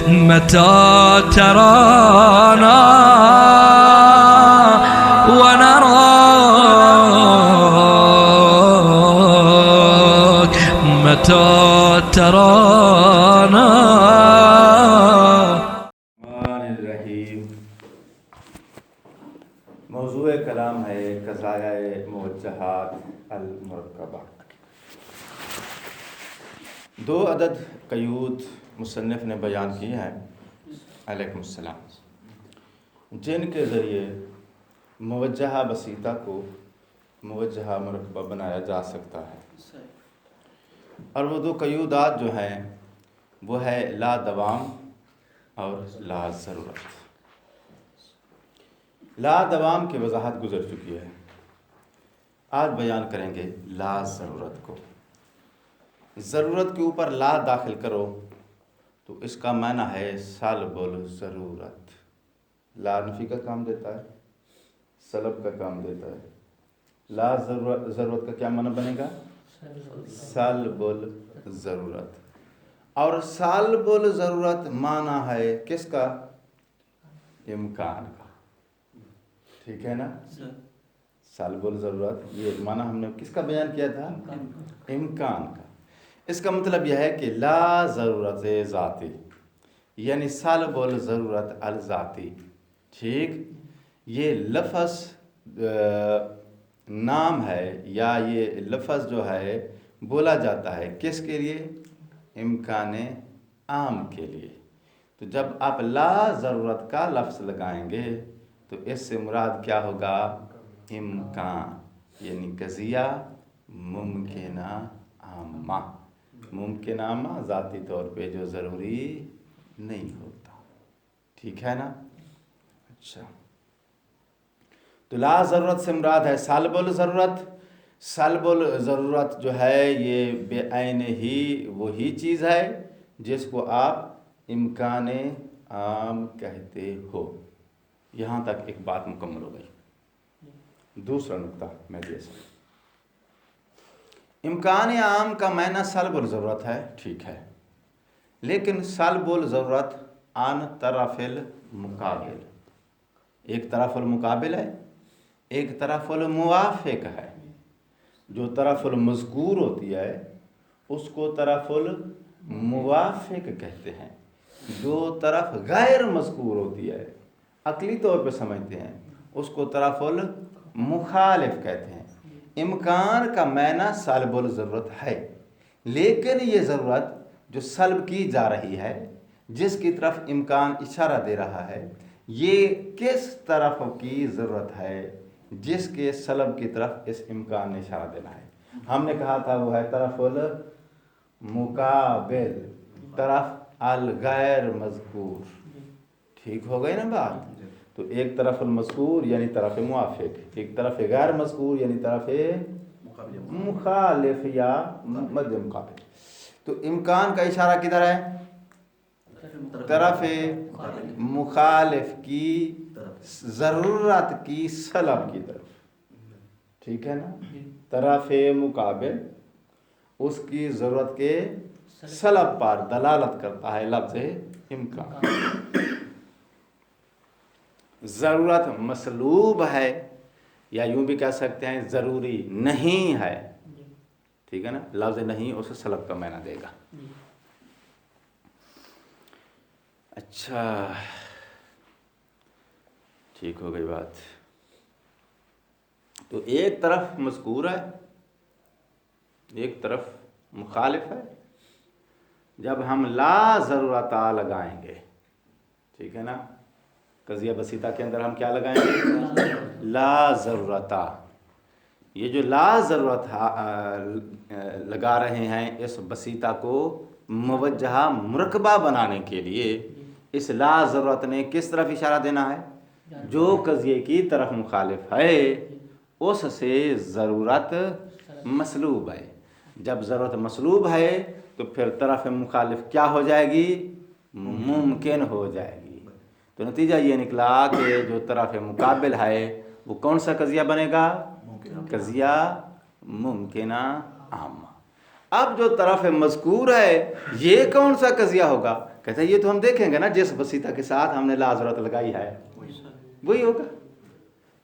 متى ترانا ونراك متى ترانا. موضوع کلام ہے قضایہ موجہات المرکبہ. 2 عدد قیود مصنف نے بیان کیے ہیں علیکم السلام، جن کے ذریعے موجہہ بسیطہ کو موجہہ مرکبہ بنایا جا سکتا ہے. اور وہ 2 قیودات جو ہیں وہ ہے لا دوام اور لا ضرورت. لا دوام کی وضاحت گزر چکی ہے، آج بیان کریں گے لا ضرورت کو. ضرورت کے اوپر لا داخل کرو تو اس کا معنی ہے سلب الضرورت. لا نفی کا کام دیتا ہے، سلب کا کام دیتا ہے. لا ضرورت کا کیا معنی بنے گا؟ سلب الضرورت. اور سلب الضرورت معنی ہے کس کا؟ امکان کا. ٹھیک ہے نا؟ سلب الضرورت یہ معنی ہم نے کس کا بیان کیا تھا؟ امکان کا. اس کا مطلب یہ ہے کہ لا ضرورت ذاتی یعنی سلب الضرورت الذاتی. ٹھیک، یہ لفظ نام ہے یا یہ لفظ جو ہے بولا جاتا ہے کس کے لیے؟ امکان عام کے لیے. تو جب آپ لا ضرورت کا لفظ لگائیں گے تو اس سے مراد کیا ہوگا؟ امکان یعنی قضیہ ممکنہ عامہ. ممکنہ عامہ ذاتی طور پہ جو ضروری نہیں ہوتا. ٹھیک ہے نا؟ اچھا، تو لا ضرورت سے مراد ہے سلب الضرورت. سلب الضرورت جو ہے یہ بے عین ہی وہی چیز ہے جس کو آپ امکان عام کہتے ہو. یہاں تک ایک بات مکمل ہو گئی. دوسرا نقطہ میں جیسا امکان عام کا معنی سلب الضرورت ہے، ٹھیک ہے، لیکن سلب الضرورت عن طرف المقابل، ایک طرف المقابل ہے، ایک طرف الموافق ہے. جو طرف المذکور ہوتی ہے اس کو طرف الموافق کہتے ہیں. جو طرف غیر مذکور ہوتی ہے عقلی طور پہ سمجھتے ہیں اس کو طرف المخالف کہتے ہیں. امکان کا معنی سلب الضرورت ہے، لیکن یہ ضرورت جو سلب کی جا رہی ہے، جس کی طرف امکان اشارہ دے رہا ہے، یہ کس طرف کی ضرورت ہے؟ جس کے سلب کی طرف اس امکان نے اشارہ دینا ہے. ہم نے کہا تھا وہ ہے طرف المقابل، طرف الغیر مذکور. ٹھیک ہو گئی نا بات؟ تو ایک طرف المذکور یعنی طرف موافق، ایک طرف غیر مذکور یعنی طرف مخالف یا مد مقابل. تو امکان کا اشارہ کدھر ہے؟ طرف مخالف کی ضرورت کی سلب کی طرف. ٹھیک ہے نا؟ طرف مقابل اس کی ضرورت کے سلب پر دلالت کرتا ہے لفظ امکان. ضرورت مسلوب ہے یا یوں بھی کہہ سکتے ہیں ضروری نہیں ہے. ٹھیک ہے نا؟ لفظ نہیں اسے سلب کا معنی دے گا. اچھا، ٹھیک ہو گئی بات. تو ایک طرف مذکور ہے، ایک طرف مخالف ہے. جب ہم لا ضرورت لگائیں گے، ٹھیک ہے نا، قضیہ بسیطہ کے اندر ہم کیا لگائیں گے؟ لا ضرورت. یہ جو لا ضرورت لگا رہے ہیں اس بسیطہ کو موجہہ مرکبہ بنانے کے لیے اس لا ضرورت نے کس طرف اشارہ دینا ہے؟ جو قضیے کی طرف مخالف ہے اس سے ضرورت مسلوب ہے. جب ضرورت مسلوب ہے تو پھر طرف مخالف کیا ہو جائے گی؟ ممکن ہو جائے گی. تو نتیجہ یہ نکلا کہ جو طرف مقابل ہے وہ کون سا قضیہ بنے گا؟ قضیہ ممکنہ عامہ. اب جو طرف مذکور ہے یہ کون سا قضیہ ہوگا؟ کہتے ہیں یہ تو ہم دیکھیں گے نا، جس بسیطہ کے ساتھ ہم نے لا ضرورت لگائی ہے وہی ہوگا۔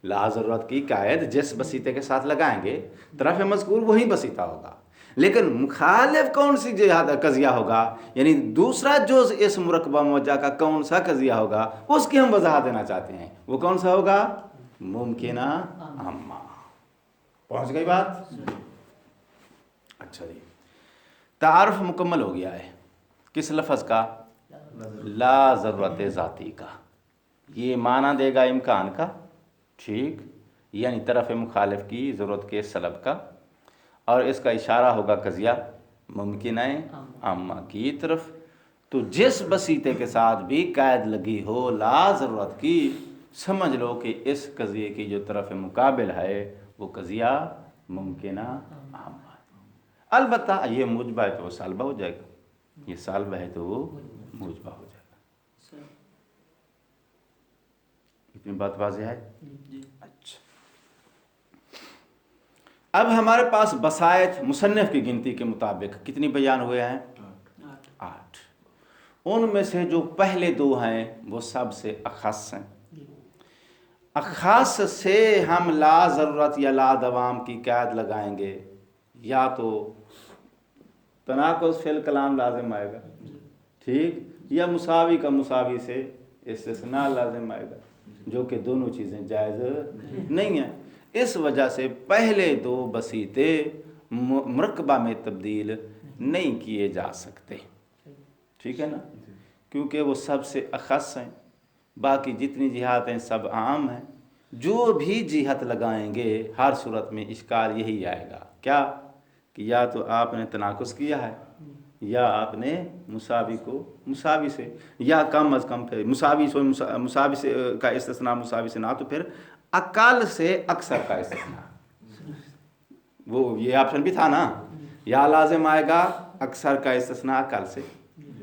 لا ضرورت کی قائد جس بسیطے کے ساتھ لگائیں گے طرف مذکور وہی بسیطہ ہوگا، لیکن مخالف کون سی قضیہ ہوگا، یعنی دوسرا جز اس مرکبہ موجہ کا کون سا قضیہ ہوگا، اس کی ہم وضاحت دینا چاہتے ہیں۔ وہ کون سا ہوگا؟ ممکنہ عامہ۔ پہنچ گئی بات؟ اچھا جی، تعارف مکمل ہو گیا ہے کس لفظ کا؟ لا ضرورت ذاتی کا۔ یہ معنی دے گا امکان کا، ٹھیک، یعنی طرف مخالف کی ضرورت کے سلب کا، اور اس کا اشارہ ہوگا قضیہ ممکنہ عامہ کی طرف۔ تو جس بسیطے کے ساتھ بھی قید لگی ہو لا ضرورت کی، سمجھ لو کہ اس قضیے کی جو طرف مقابل ہے وہ قضیہ ممکنہ عامہ۔ البتہ یہ موجبہ ہے تو وہ سالبہ ہو جائے گا، یہ سالبہ ہے تو وہ موجبہ ہو جائے گا۔ اتنی بات واضح ہے؟ اچھا، اب ہمارے پاس بسائط مصنف کی گنتی کے مطابق کتنی بیان ہوئے ہیں؟ 8۔ ان میں سے جو پہلے 2 ہیں وہ سب سے اخص ہیں۔ اخص سے ہم لا ضرورت یا لا دوام کی قید لگائیں گے، یا تو تناقض فی الکلام لازم آئے گا، ٹھیک، یا مساوی کا مساوی سے استثناء لازم آئے گا، جو کہ دونوں چیزیں جائز نہیں ہیں۔ اس وجہ سے پہلے 2 بسیطے مرکبہ میں تبدیل نہیں کیے جا سکتے، ٹھیک ہے نا، کیونکہ وہ سب سے اخص ہیں۔ باقی جتنی جہات ہیں سب عام ہیں، جو بھی جہت لگائیں گے ہر صورت میں اشکال یہی آئے گا، کیا کہ یا تو آپ نے تناقض کیا ہے، یا آپ نے مساوی کو مساوی سے، یا کم از کم پھر مساوی سے کا استثناء مساوی سے نہ تو پھر اقل سے اکثر کا استثناء۔ وہ یہ آپشن بھی تھا نا، یا لازم آئے گا اکثر کا استثناء اقل سے،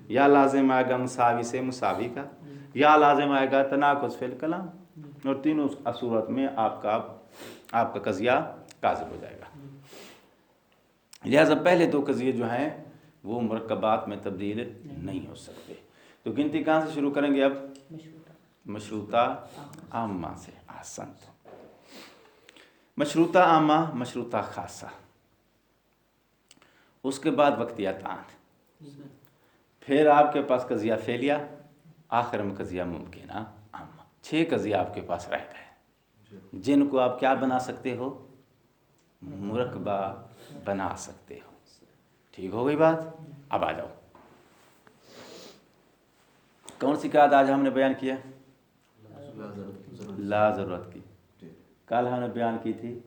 یا لازم آئے گا مساوی سے مساوی کا، یا لازم آئے گا تناقض فی الکلام، اور تینوں صورت میں آپ کا قضیہ کاذب ہو جائے گا۔ لہذا پہلے 2 قضیے جو ہیں وہ مرکبات میں تبدیل نہیں ہو سکتے۔ تو گنتی کہاں سے شروع کریں گے اب؟ مشروطہ عامہ سے۔ احسنت۔ مشروطہ عامہ، مشروطہ خاصہ، اس کے بعد وقتیتان، پھر آپ کے پاس قضیہ فعلیہ، آخر میں قضیہ ممکنہ عامہ۔ 6 قضیہ آپ کے پاس رہ گئے جن کو آپ کیا بنا سکتے ہو؟ مرکبہ بنا سکتے ہو۔ ٹھیک ہو گئی بات؟ اب آ جاؤ، کون سی قید آج ہم نے بیان کیا؟ لا ضرورت کی۔ کل ہم نے بیان کی تھی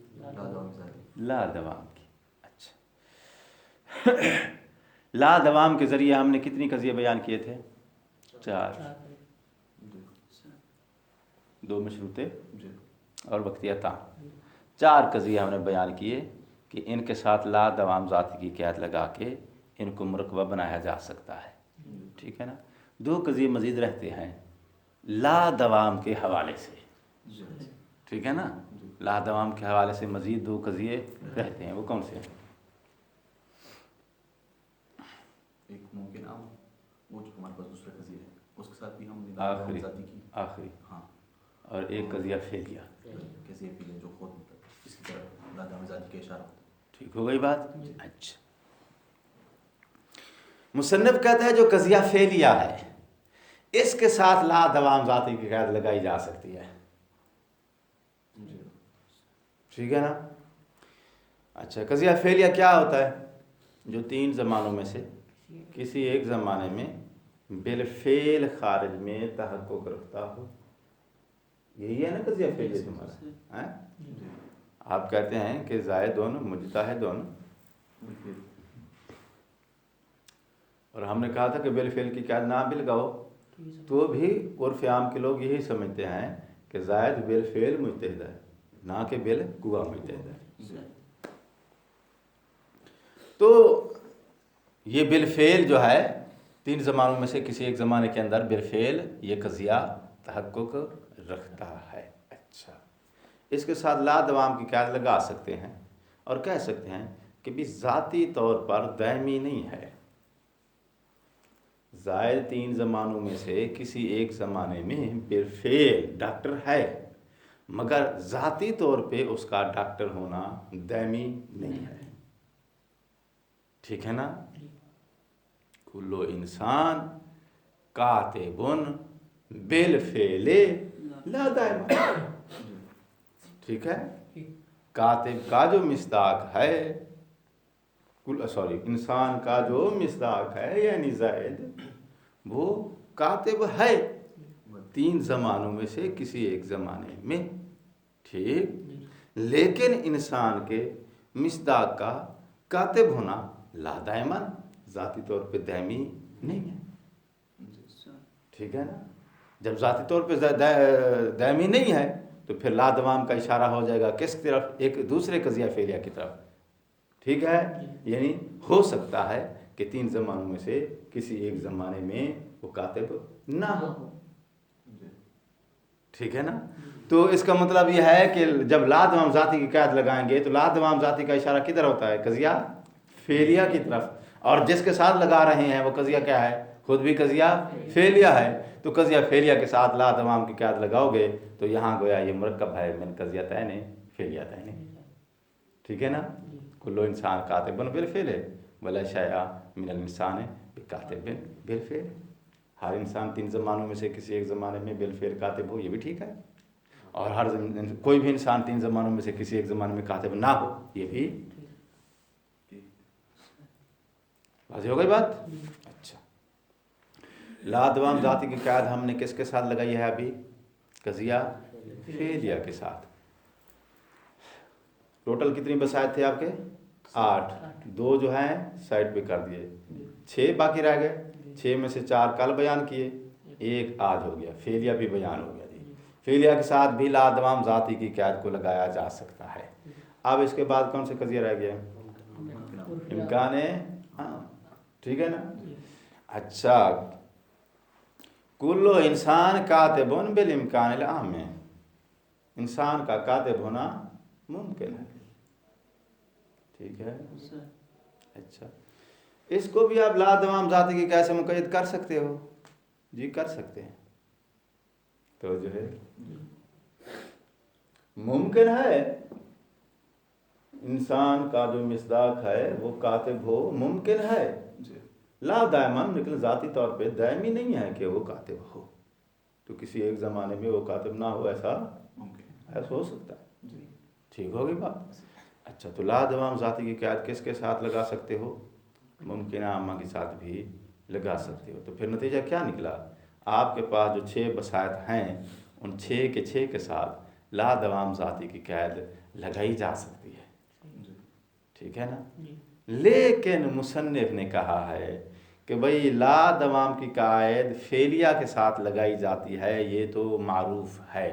لا دوام کی۔ اچھا، لا دوام کے ذریعے ہم نے کتنی قضیے بیان کیے تھے؟ 4، 2 مشروطے اور وقتیتان۔ 4 قضیے ہم نے بیان کیے کہ ان کے ساتھ لا دوام ذاتی کی قید لگا کے ان کو مرکبہ بنایا جا سکتا ہے، ٹھیک ہے نا۔ 2 قضیے مزید رہتے ہیں لا دوام کے حوالے سے، ٹھیک ہے نا، لا دوام کے حوالے سے مزید 2 قضیے رہتے ہیں۔ وہ کون سے ہیں؟ ایک ممکن عام، وہ جو ہمارے پاس دوسرا قضیہ ہے اس کے ساتھ بھی ہم آخری، ہاں، اور ایک قضیہ فعلیہ، قضیہ فعلیہ جو خود اس کی طرف لازم ذاتی کا اشارہ ہوتا ہے۔ ٹھیک ہو گئی بات؟ اچھا، مصنف کہتا ہے جو قضیہ فعلیہ ہے اس کے ساتھ لا دوام ذاتی کی قید لگائی جا سکتی ہے، ٹھیک ہے نا۔ اچھا، قضیہ فعلیہ کیا ہوتا ہے؟ جو 3 زمانوں میں سے کسی ایک زمانے میں بالفعل خارج میں تحقق رکھتا ہو، یہی ہے نا قضیہ فعلیہ تمہارا۔ آپ کہتے ہیں کہ زائدون مجتہدون، اور ہم نے کہا تھا کہ بالفعل کی قید نہ بھی لگاؤ، تو بھی عرف عام کے لوگ یہی سمجھتے ہیں کہ زائد بالفعل مجتہد ہے، نہ کہ بالقوہ مجتہد ہے۔ تو یہ بالفعل جو ہے 3 زمانوں میں سے کسی ایک زمانے کے اندر بالفعل یہ قضیہ تحقق رکھتا ہے۔ اچھا، اس کے ساتھ لا دوام کی قید لگا سکتے ہیں اور کہہ سکتے ہیں کہ بھی ذاتی طور پر دائمی نہیں ہے. زائد 3 زمانوں میں سے کسی ایک زمانے میں بالفعل ڈاکٹر ہے، مگر ذاتی طور پہ اس کا ڈاکٹر ہونا دائمی نہیں ہے. ٹھیک ہے نا؟ کلو انسان کاتب بالفعل لا دائم. ٹھیک ہے؟ کاتب کا جو مصداق ہے، انسان کا جو مصداق ہے یعنی زائد، وہ کاتب ہے 3 زمانوں میں سے کسی ایک زمانے میں. ٹھیک، لیکن انسان کے مصداق کا کاتب ہونا لا دائمن، ذاتی طور پہ دائمی نہیں ہے. ٹھیک ہے نا؟ جب ذاتی طور پہ دائمی نہیں ہے تو پھر لا دوام کا اشارہ ہو جائے گا کس طرف؟ ایک دوسرے قضیہ فعلیہ کی طرف. ٹھیک ہے؟ یعنی ہو سکتا ہے کہ 3 زمانوں میں سے کسی ایک زمانے میں وہ کاتب نہ ہو. ٹھیک ہے نا؟ تو اس کا مطلب یہ ہے کہ جب لا دوام ذاتی کی قید لگائیں گے تو لا دوام ذاتی کا اشارہ کدھر ہوتا ہے؟ قضیہ فعلیہ کی طرف. اور جس کے ساتھ لگا رہے ہیں وہ قضیہ کیا ہے؟ خود بھی قضیہ فعلیہ ہے. تو قضیہ فعلیہ کے ساتھ لا دوام کی قید لگاؤ گے تو یہاں گویا یہ مرکب ہے من قضیہ تین فعلیہ تین. ٹھیک ہے نا؟ کلو انسان کاتب بالفعل ولا شیء من الانسان بکاتب بالفعل. ہر انسان 3 زمانوں میں سے کسی ایک زمانے میں بالفعل کاتب ہو، یہ بھی ٹھیک ہے. اور کوئی بھی انسان 3 زمانوں میں سے کسی ایک زمانے میں کاتب نہ ہو، یہ بھی واضح ہو گئی بات. اچھا، لا دوام ذاتی کی قید ہم نے کس کے ساتھ لگائی ہے ابھی؟ قضیہ فعلیہ کے ساتھ. ٹوٹل کتنی بسائط تھے آپ کے؟ 8. 2 جو ہیں سائڈ پہ کر دیے، 6 باقی رہ گئے. 6 میں سے 4 کل بیان کیے، 1 آج ہو گیا. فعلیہ بھی بیان ہو گیا. فعلیہ کے ساتھ بھی لا دوام ذاتی کی قید کو لگایا جا سکتا ہے. اب اس کے بعد کون سے قضیہ رہ گیا؟ امکان. ہاں ٹھیک ہے نا؟ اچھا، کلو انسان کاتب بالامکان العام، انسان کا کاتب ہونا ممکن ہے. ٹھیک ہے؟ اچھا، اس کو بھی آپ لا دوام ذاتی کی قید سے مقید کر سکتے ہو؟ جی کر سکتے ہیں. تو جو ہے ممکن ہے انسان کا جو مصداق ہے وہ کاتب ہو، ممکن ہے. لا دائمن، لیکن ذاتی طور پہ دائمی نہیں ہے کہ وہ کاتب ہو. تو کسی ایک زمانے میں وہ کاتب نہ ہو، ایسا ہو سکتا ہے. ٹھیک ہوگی بات. اچھا، تو لا دوام ذاتی کی قید کس کے ساتھ لگا سکتے ہو؟ ممکنہ عامہ کے ساتھ بھی لگا سکتے ہو. تو پھر نتیجہ کیا نکلا؟ آپ کے پاس جو 6 بسائط ہیں ان 6 کے 6 کے ساتھ لا دوام ذاتی کی قید لگائی جا سکتی ہے. ٹھیک ہے نا؟ لیکن مصنف نے کہا ہے کہ بھئی لا دوام کی قید فعلیہ کے ساتھ لگائی جاتی ہے، یہ تو معروف ہے،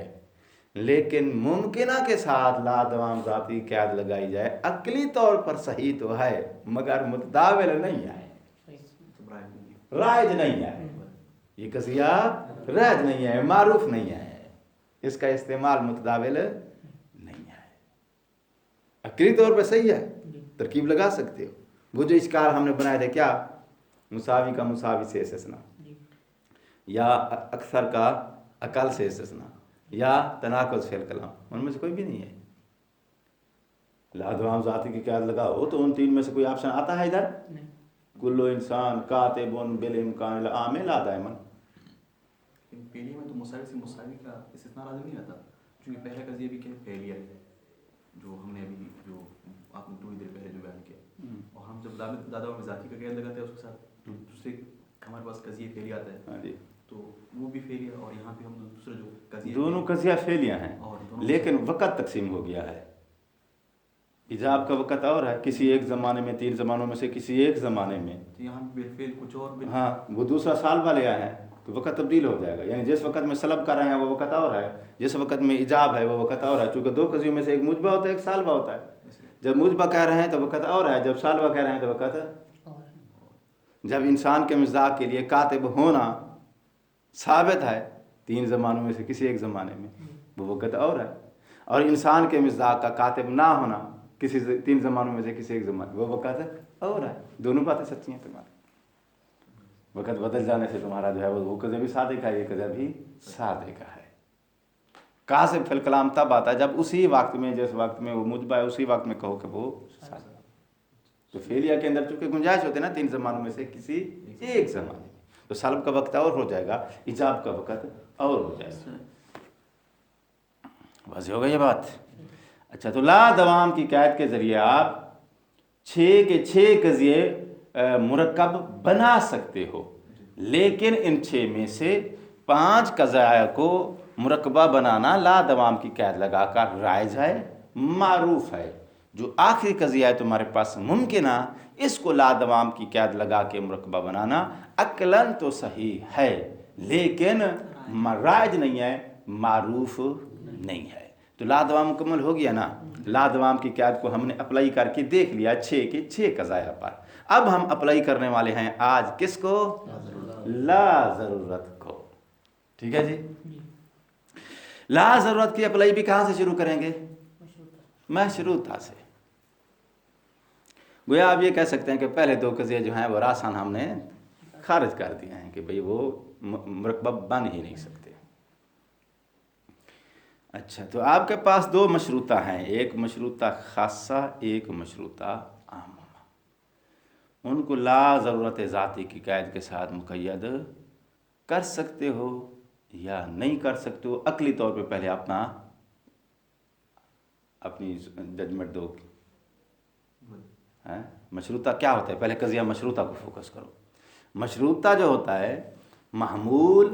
لیکن ممکنہ کے ساتھ لا دوام ذاتی قید لگائی جائے عقلی طور پر صحیح تو ہے مگر متداول نہیں ہے، رائج نہیں ہے. یہ قضیہ رائج نہیں ہے، معروف نہیں ہے، اس کا استعمال متداول نہیں ہے. عقلی طور پہ صحیح ہے، ترکیب لگا سکتے ہو. وہ جو اشکال ہم نے بنائے تھے کیا؟ مساوی کا مساوی سے استثناء، یا اکثر کا اقل سے استثناء، یا تناقض فی الکلام، ان میں سے کوئی بھی نہیں ہے. لا دوام ذاتی کی قید لگاؤ تو ان 3 میں سے کوئی آپشن آتا ہے ادھر؟ کلو انسان کاتب بالامکان العام لا دائما. پہلی میں تو مساوی سے مساوی کا استثناء لازم نہیں آتا، کیونکہ پہلا قضیہ بھی کیا فعلیہ ہے جو ہم نے ابھی جو آپ نے تھوڑی دیر پہلے جو بیان کیا. اور ہم جب دادا میں ذاتی کا قید لگاتے ہیں اس کے ساتھ دوسرے ہمارے پاس قضیہ فعلیہ آتا ہے تو وہ بھی فعلیہ، اور یہاں پہ ہم دوسرے جو قضیہ دونوں قضیہ فعلیہ ہیں، لیکن وقت تقسیم ہو گیا ہے. ایجاب کا وقت اور ہے، کسی ایک زمانے میں 3 زمانوں میں سے کسی ایک زمانے میں. یہاں بالفعل کچھ اور ہاں، وہ دوسرا سال والے آئے ہیں تو وقت تبدیل ہو جائے گا. یعنی جس وقت میں سلب کر رہے ہیں وہ وقت اور ہے، جس وقت میں ایجاب ہے وہ وقت اور ہے. چونکہ 2 قضیوں میں سے ایک مجبہ ہوتا ہے ایک سالبہ ہوتا ہے. جب مجبہ کہہ رہے ہیں تو وقت اور ہے، جب سالبہ کہہ رہے ہیں تو وقت. جب انسان کے مصداق کے لیے کاتب ہونا ثابت ہے 3 زمانوں میں سے کسی ایک زمانے میں، وہ وقت اور ہے. اور انسان کے مصداق کا کاتب نہ ہونا کسی 3 زمانوں میں سے کسی ایک زمانے وہ وقت اور ہے. دونوں باتیں سچی ہیں تمہاری. وقت بدل جانے سے تمہارا جو ہے وہ قضیہ بھی صادق ہے, یہ قضیہ بھی صادق ہے. کاذب فی الکلام تب آتا ہے جب اسی وقت میں جس وقت میں وہ مجبہ ہے اسی وقت میں کہو کہ وہ صادق. تو فعلیہ کے اندر چونکہ گنجائش ہوتی ہے نا 3 زمانوں میں سے کسی ایک زمانے میں, تو سلب کا وقت اور ہو جائے گا, ایجاب کا وقت اور ہو جائے گا. واضح ہو گئی یہ بات. اچھا, تو لا دوام کی قید کے ذریعے آپ 6 کے 6 قضیے مرکب بنا سکتے ہو, لیکن ان 6 میں سے 5 قضایا کو مرکبہ بنانا لا دوام کی قید لگا کر رائج ہے, معروف ہے. جو آخری قضیہ ہے تمہارے پاس ممکنہ, اس کو لا دوام کی قید لگا کے مرکبہ بنانا عقلاً تو صحیح ہے, لیکن رائج نہیں ہے, معروف نہیں ہے. تو لا دوام مکمل ہو گیا نا. لا دوام کی قید کو ہم نے اپلائی کر کے دیکھ لیا 6 کے 6 قضایا پر. اب ہم اپلائی کرنے والے ہیں آج کس کو؟ لا ضرورت کو. ٹھیک ہے جی. لا ضرورت کی اپلائی بھی کہاں سے شروع کریں گے؟ مشروطہ سے. گویا آپ یہ کہہ سکتے ہیں کہ پہلے 2 قضیے جو ہیں وہ راسان ہم نے خارج کر دیے ہیں کہ بھئی وہ مرکبہ بن ہی نہیں سکتے. اچھا, تو آپ کے پاس 2 مشروطہ ہیں, ایک مشروطہ خاصہ, ایک مشروطہ عامہ. ان کو لا ضرورت ذاتی کی قید کے ساتھ مقید کر سکتے ہو یا نہیں کر سکتے ہو. عقلی طور پہ پہلے اپنی ججمنٹ دو. مشروطہ کیا ہوتا ہے؟ پہلے قضیہ مشروطہ کو فوکس کرو. مشروطہ جو ہوتا ہے محمول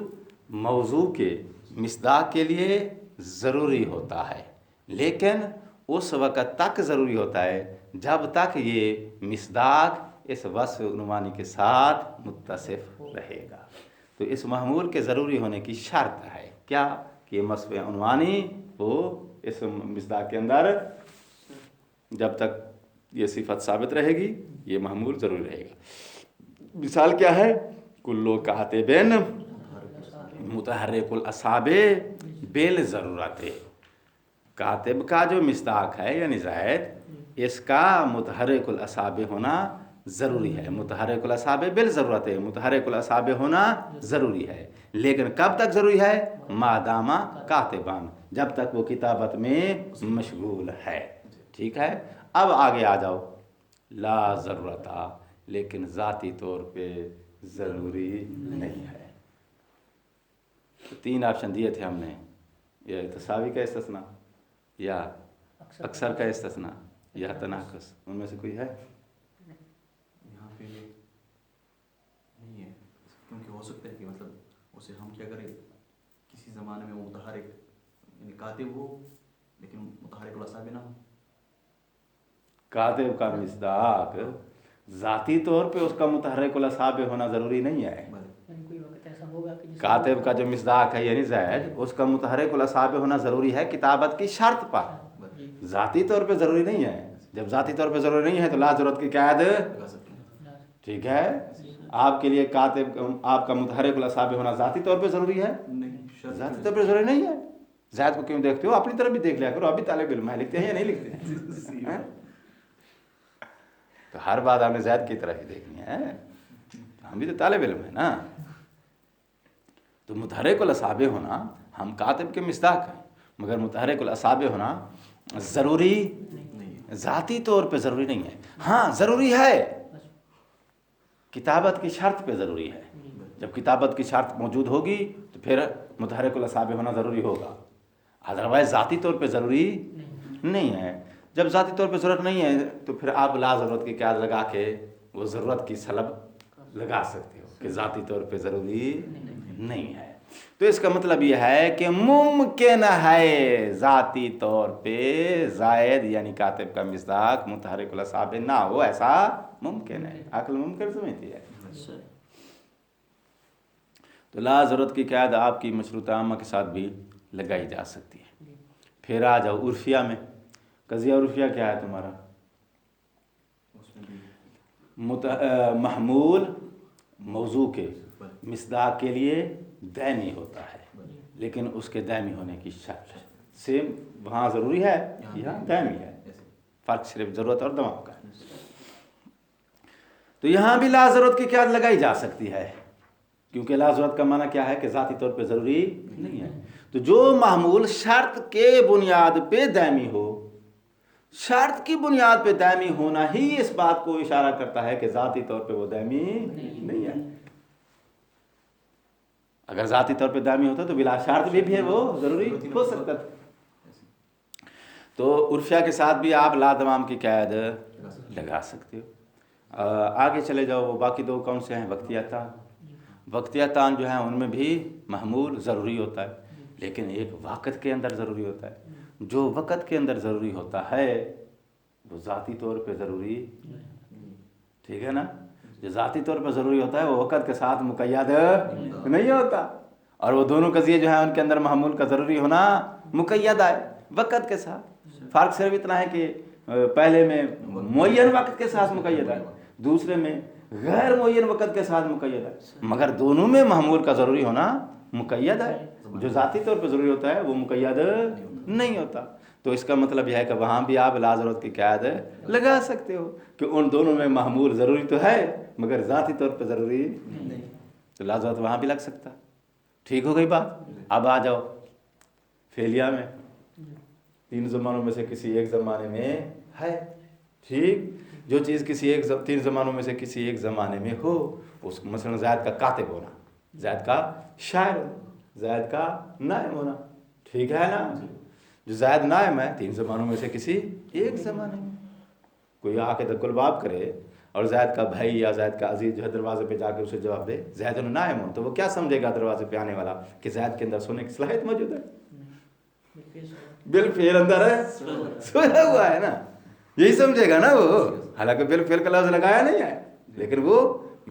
موضوع کے مصداق کے لیے ضروری ہوتا ہے, لیکن اس وقت تک ضروری ہوتا ہے جب تک یہ مصداق اس وصف عنوانی کے ساتھ متصف رہے گا. تو اس محمول کے ضروری ہونے کی شرط ہے کیا؟ کہ وصف عنوانی وہ اس مصداق کے اندر جب تک یہ صفت ثابت رہے گی یہ محمول ضروری رہے گا. مثال کیا ہے؟ کلو کاتبن متحرک الاصابع بالضرورت. کاتب کا جو مصداق ہے یعنی زید, اس کا متحرک الاصابع ہونا ضروری ہے. متحرک الاصابع بالضرورت, متحرک الاصابع ہونا ضروری ہے, لیکن کب تک ضروری ہے؟ مادامہ کاتبان, جب تک وہ کتابت میں مشغول ہے. ٹھیک ہے. اب آگے آ جاؤ. لا ضرورتہ, لیکن ذاتی طور پہ ضروری نہیں ہے. 3 آپشن دیے تھے ہم نے, یا تساوی کا استثناء, یا اکثر کا استثناء, یا تناقض. ان میں سے کوئی ہے؟ یہاں پہ نہیں ہے, کیونکہ ہو سکتا ہے کہ مطلب اسے ہم کیا کریں کسی زمانے میں وہ متحرک یعنی کاتب ہو لیکن متحرک الاصابع نہ ہو. کاتب کا مصداق ذاتی طور پہ اس کا متحرک الاصابع ہونا ضروری نہیں ہے. کاتب کا جو مصداق ہے یعنی زید, اس کا متحرک الاصابع ہونا ضروری ہے کتابت کی شرط پر, ذاتی طور پہ ضروری نہیں ہے. جب ذاتی طور پہ ضروری نہیں ہے تو لا ضرورت کی قید. ٹھیک ہے. آپ کے لیے کاتب آپ کا متحرک الاصابع ہونا ذاتی طور پہ ضروری ہے؟ ذاتی طور پہ ضروری نہیں ہے. زید کو کیوں دیکھتے ہو؟ اپنی طرف بھی دیکھ لیا کرو. ابھی طالب علم ہے, لکھتے ہیں یا نہیں لکھتے ہیں؟ تو ہر بات آپ نے زید کی طرف ہی دیکھنی ہے. ہم بھی تو طالب علم ہے نا. تو متحرک الاصابع ہونا ہم کاتب کے مصداق ہیں, مگر متحرک الاصابع ہونا ضروری ذاتی طور پہ ضروری نہیں ہے. ہاں ضروری ہے, کتابت کی شرط پہ ضروری ہے. جب کتابت کی شرط موجود ہوگی تو پھر متحرک الاصابع ہونا ضروری ہوگا, ادروائز ذاتی طور پہ ضروری نہیں ہے. جب ذاتی طور پہ ضرورت نہیں ہے تو پھر آپ لا ضرورت کی قید لگا کے وہ ضرورت کی سلب لگا سکتے ہو کہ ذاتی طور پہ ضروری نہیں ہے. تو اس کا مطلب یہ ہے کہ ممکن ہے ذاتی طور پہ زائد یعنی کاتب کا مصداق متحرک الاصابع نہ ہو, ایسا ممکن ہے. عقل ممکن سمجھتی ہے. تو لا ضرورت کی قید آپ کی مشروطہ عامہ کے ساتھ بھی لگائی جا سکتی ہے. پھر آ جاؤ عرفیہ میں. قضیہ عرفیہ کیا ہے تمہارا؟ محمول موضوع کے مصداق کے لیے دائمی ہوتا ہے, لیکن اس کے دائمی ہونے کی شرط ہے. سیم وہاں ضروری ہے, یہاں دائمی ہے. فرق صرف ضرورت اور دماغ کا. تو یہاں بھی لا ضرورت کی قید لگائی جا سکتی ہے، کیونکہ لا ضرورت کا معنی کیا ہے کہ ذاتی طور پہ ضروری نہیں ہے. تو جو محمول شرط کے بنیاد پہ دائمی ہو، شرط کی بنیاد پہ دائمی ہونا ہی اس بات کو اشارہ کرتا ہے کہ ذاتی طور پہ وہ دائمی نہیں ہے. اگر ذاتی طور پہ دائمی ہوتا تو بلا شرط بھی ہے وہ ضروری ہو سکتا تھا. تو عرفیہ کے ساتھ بھی آپ لا دوام کی قید لگا سکتے ہو. آگے چلے جاؤ. وہ باقی دو کون سے ہیں؟ وقتیتان. وقتیتان جو ہیں ان میں بھی محمول ضروری ہوتا ہے، لیکن ایک وقت کے اندر ضروری ہوتا ہے. جو وقت کے اندر ضروری ہوتا ہے وہ ذاتی طور پہ ضروری، ٹھیک ہے نا. جو ذاتی طور پہ ضروری ہوتا ہے وہ وقت کے ساتھ مقید نہیں ہوتا. اور وہ دونوں قضیے جو ہیں ان کے اندر محمول کا ضروری ہونا مقید ہے وقت کے ساتھ. فرق صرف اتنا ہے کہ پہلے میں معین وقت کے ساتھ مقید ہے، دوسرے میں غیر معین وقت کے ساتھ مقید ہے، مگر دونوں میں محمول کا ضروری ہونا مقید ہے. جو ذاتی طور پہ ضروری ہوتا ہے وہ مقید نہیں ہوتا. تو اس کا مطلب یہ ہے کہ وہاں بھی آپ لا ضرورت کی قید لگا سکتے ہو کہ ان دونوں میں محمول ضروری تو ہے مگر ذاتی طور پہ ضروری نہیں. تو لا ضرورت وہاں بھی لگ سکتا. ٹھیک ہو گئی بات. اب آ جاؤ فعلیہ میں. تین زمانوں میں سے کسی ایک زمانے میں ہے، ٹھیک. جو چیز تین زمانوں میں سے کسی ایک زمانے میں ہو، اس مثلا زید کا کاتب ہونا، زید کا شاعر ہونا، زید کا نائم ہونا، ٹھیک ہے نا. جو زید نائم ہے تین زمانوں میں سے کسی ایک زمانے میں. کوئی آ کے دکل باب کرے اور زید کا بھائی یا زید کا عزیز جو ہے دروازے پہ جا کے اسے جواب دے زید نائم ہو، تو وہ کیا سمجھے گا دروازے پہ آنے والا کہ زید کے اندر سونے کی صلاحیت موجود ہے؟ بالفعل اندر ہے، سویا ہوا ہے نا، یہی سمجھے گا نا وہ. حالانکہ بالفعل کا لفظ لگایا نہیں ہے لیکن وہ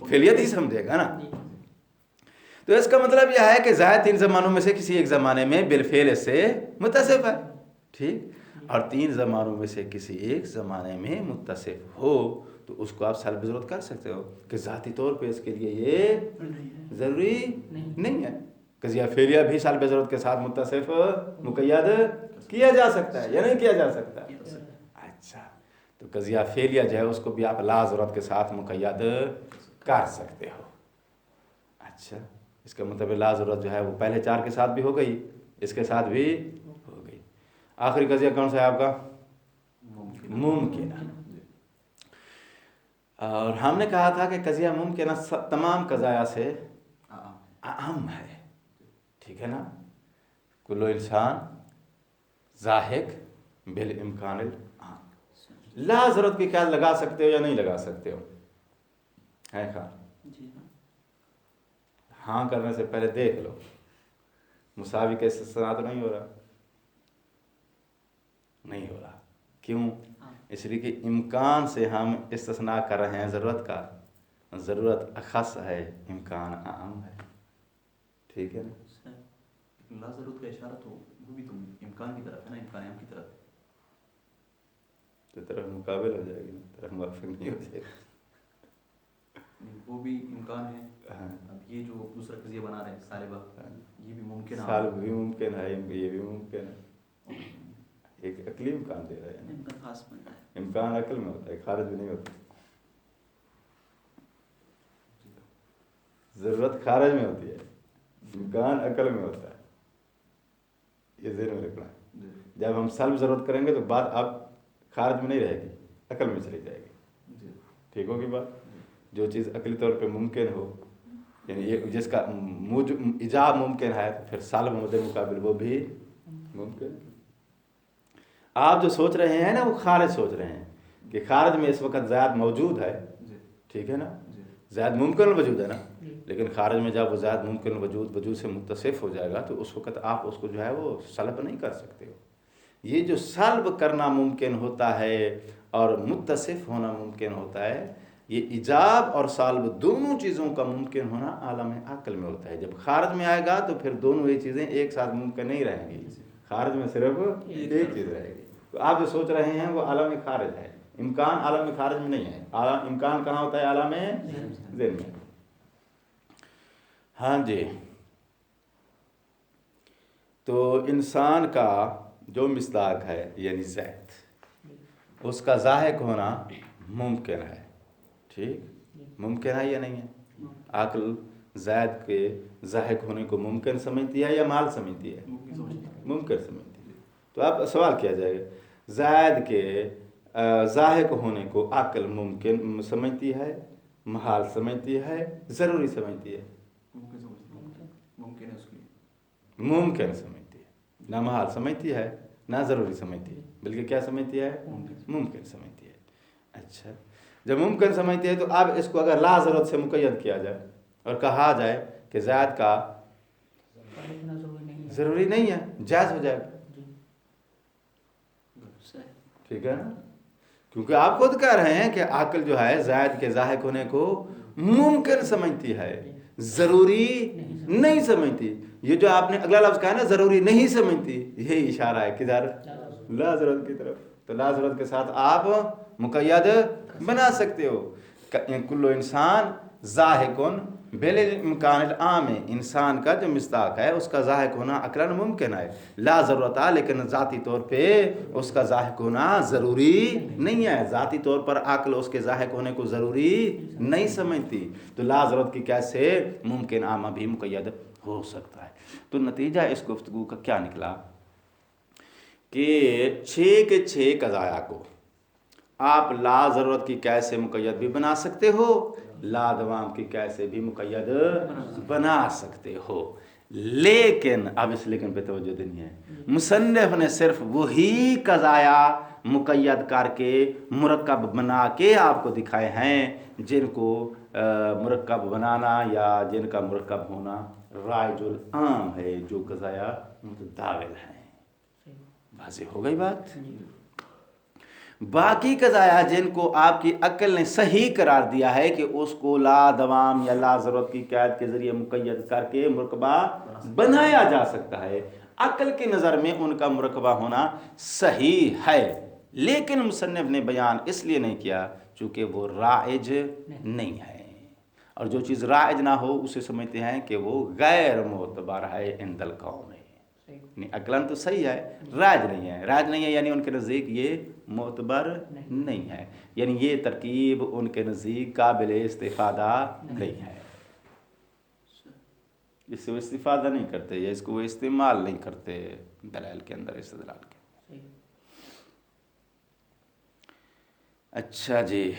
فعلیت ہی سمجھے گا نا. تو اس کا مطلب یہ ہے کہ زید تین زمانوں میں سے کسی ایک زمانے میں بالفعل سے متصف ہے، ٹھیک. اور تین زمانوں میں سے کسی ایک زمانے میں متصف ہو تو اس کو آپ سلب ضرورت کر سکتے ہو کہ ذاتی طور پہ اس کے لیے یہ ضروری نہیں ہے. قضیہ فعلیہ بھی سلب ضرورت کے ساتھ متصف مقید کیا جا سکتا ہے یا نہیں کیا جا سکتا؟ اچھا. تو قضیہ فعلیہ جو ہے اس کو بھی آپ لا ضرورت کے ساتھ مقید کر سکتے ہو. اچھا. اس کا مطلب لا ضرورت جو ہے وہ پہلے چار کے ساتھ بھی ہو گئی، اس کے ساتھ بھی ہو گئی. آخری قضیہ کون سا ہے آپ کا؟ ممکنہ. اور ہم نے کہا تھا کہ قضیہ ممکنہ تمام قضایا سے اہم ہے، ٹھیک ہے نا. کلو انسان ذاہق بالامکان العام. لا ضرورت کی قید لگا سکتے ہو یا نہیں لگا سکتے ہو؟ ہے خان ہاں کرنے سے پہلے دیکھ لو مساوی کا استثناء تو نہیں ہو رہا. نہیں ہو رہا. کیوں؟ اس لیے کہ امکان سے ہم استثناء کر رہے ہیں ضرورت کا. ضرورت اخص ہے، امکان عام ہے، ٹھیک ہے نا. لا ضرورت کا اشارہ تو وہ بھی تم امکان کی طرف ہے نا، امکان عام کی طرف. تو طرف مقابل ہو جائے گی نا، طرف موافق نہیں ہو جائے گا. وہ بھی امکان ہے. اب یہ جو دوسرا قضیہ بنا رہے ہیں سالبہ، یہ بھی ممکن ہے. سالب بھی ممکن ہے، یہ بھی ممکن ہے. ایک عقلی امکان دے رہے ہیں. امکان عقل میں ہوتا ہے، خارج میں نہیں ہوتا. ضرورت خارج میں ہوتی ہے، امکان عقل میں ہوتا ہے. یہ ذہن میں رکھنا ہے. جب ہم سلب ضرورت کریں گے تو بات اب خارج میں نہیں رہے گی، عقل میں چلی جائے گی. ٹھیک ہوگی بات. جو چیز عقلی طور پہ ممکن ہو، یعنی یہ جس کا ایجاب ممکن ہے، تو پھر سالب مد مقابل وہ بھی ممکن. آپ جو سوچ رہے ہیں نا وہ خارج سوچ رہے ہیں کہ خارج میں اس وقت زائد موجود ہے، ٹھیک ہے نا. زائد ممکن الوجود ہے نا، لیکن خارج میں جب وہ زائد ممکن وجود سے متصف ہو جائے گا تو اس وقت آپ اس کو جو ہے وہ سلب نہیں کر سکتے ہو. یہ جو سلب کرنا ممکن ہوتا ہے اور متصف ہونا ممکن ہوتا ہے، یہ ایجاب اور سالب دونوں چیزوں کا ممکن ہونا عالم عقل میں ہوتا ہے. جب خارج میں آئے گا تو پھر دونوں یہ چیزیں ایک ساتھ ممکن نہیں رہیں گی. خارج میں صرف ایک چیز رہے گی. تو آپ جو سوچ رہے ہیں وہ عالم خارج ہے. امکان عالم خارج میں نہیں ہے. امکان کہاں ہوتا ہے؟ عالم ذہن میں. ہاں جی. تو انسان کا جو مصداق ہے یعنی زید، اس کا ضاحک ہونا ممکن ہے. ٹھیک، ممکن ہے یا نہیں ہے؟ عقل زید کے ضاحک ہونے کو ممکن سمجھتی ہے یا مال سمجھتی ہے؟ ممکن سمجھتی ہے. تو اب سوال کیا جائے گا، زید کے ضاحک ہونے کو عقل ممکن سمجھتی ہے، محال سمجھتی ہے، ضروری سمجھتی ہے؟ ممکن ہے اس کے لیے. ممکن سمجھتی ہے، نہ محال سمجھتی ہے نہ ضروری سمجھتی ہے، بلکہ کیا سمجھتی ہے؟ ممکن سمجھتی ہے. اچھا، جب ممکن سمجھتی ہے تو اب اس کو اگر لا ضرورت سے مقید کیا جائے اور کہا جائے کہ زید کا ضروری نہیں ہے، جائز ہو جائے گا. ٹھیک ہے نا؟ کیونکہ آپ خود کہہ رہے ہیں کہ عقل جو ہے زید کے ضاحک ہونے کو ممکن سمجھتی ہے، ضروری نہیں سمجھتی. یہ جو آپ نے اگلا لفظ کہا نا ضروری نہیں سمجھتی، یہی اشارہ ہے کدھر؟ لا ضرورت کی طرف. تو لا ضرورت کے ساتھ آپ مقید بنا سکتے ہو. کلو انسان ضاحکن بالامکان العام، انسان کا جو مصداق ہے اس کا ضاحک ہونا عقلاً ممکن ہے. لا ضرورت، لیکن ذاتی طور پہ اس کا ضاحک ہونا ضروری نہیں ہے. ذاتی طور پر عقل اس کے ضاحک ہونے کو ضروری نہیں سمجھتی. تو لا ضرورت کی کیسے ممکن عامہ بھی مقید ہو سکتا ہے. تو نتیجہ اس گفتگو کا کیا نکلا کہ 6 کے 6 قضایا کو آپ لا ضرورت کی کیسے مقید بھی بنا سکتے ہو، لا دوام کی کیسے بھی مقید بنا سکتے ہو. لیکن اب اس لیکن پہ توجہ دینی ہے، مصنف نے صرف وہی قضایا مقید کر کے مرکب بنا کے آپ کو دکھائے ہیں جن کو مرکب بنانا یا جن کا مرکب ہونا رائج العام ہے، جو قضایا متداول ہیں. واضح ہو گئی بات؟ باقی قضایا جن کو آپ کی عقل نے صحیح قرار دیا ہے کہ اس کو لا دوام یا لا ضرورت کی قید کے ذریعے مقید کر کے مرکبہ بنایا جا سکتا ہے، عقل کی نظر میں ان کا مرکبہ ہونا صحیح ہے. لیکن مصنف نے بیان اس لیے نہیں کیا چونکہ وہ رائج نہیں ہے، اور جو چیز رائج نہ ہو اسے سمجھتے ہیں کہ وہ غیر معتبر ہے عند القوم. عقلاً تو صحیح ہے، رائج نہیں ہے. رائج نہیں ہے یعنی ان کے نزدیک یہ معتبر نہیں ہے، یعنی یہ ترکیب ان کے نزدیک قابل استفادہ نہیں ہے. اس سے وہ استفادہ نہیں کرتے یا اس کو وہ استعمال نہیں کرتے دلائل کے اندر، استدلال کے. اچھا جی،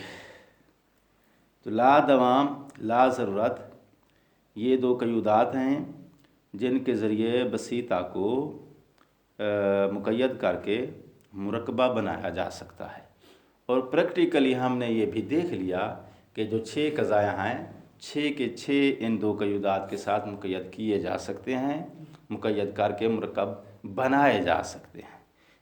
تو لا دوام لا ضرورت یہ 2 قیودات ہیں جن کے ذریعے بسیطہ کو مقید کر کے مرکبہ بنایا جا سکتا ہے. اور پریکٹیکلی ہم نے یہ بھی دیکھ لیا کہ جو 6 قضایا ہیں 6 کے 6 ان 2 قیودات کے ساتھ مقید کیے جا سکتے ہیں، مقید کر کے مرکب بنائے جا سکتے ہیں.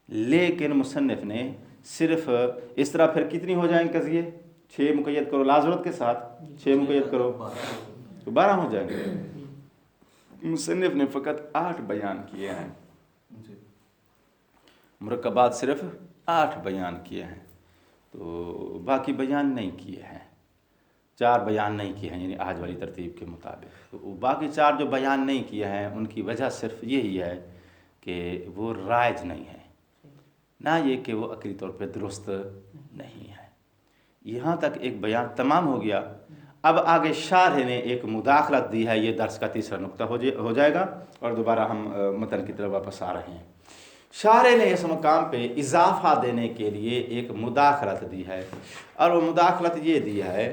لیکن مصنف نے صرف اس طرح پھر کتنی ہو جائیں قضیے؟ 6 مقید کرو لا ضرورت کے ساتھ، 6 مقید کرو تو 12 ہو جائیں گے. مصنف نے فقط 8 بیان کیے ہیں، مرکبات صرف 8 بیان کیے ہیں، تو باقی بیان نہیں کیے ہیں. 4 بیان نہیں کیے ہیں یعنی آج والی ترتیب کے مطابق. تو باقی 4 جو بیان نہیں کیے ہیں ان کی وجہ صرف یہی ہے کہ وہ رائج نہیں ہے، نہ یہ کہ وہ عقلی طور پہ درست نہیں ہے. یہاں تک ایک بیان تمام ہو گیا. اب آگے شارح نے ایک مداخلت دی ہے، یہ درس کا تیسرا نقطہ ہو جائے گا اور دوبارہ ہم متن کی طرف واپس آ رہے ہیں. شارح نے اس مقام پہ اضافہ دینے کے لیے ایک مداخلت دی ہے، اور وہ مداخلت یہ دی ہے،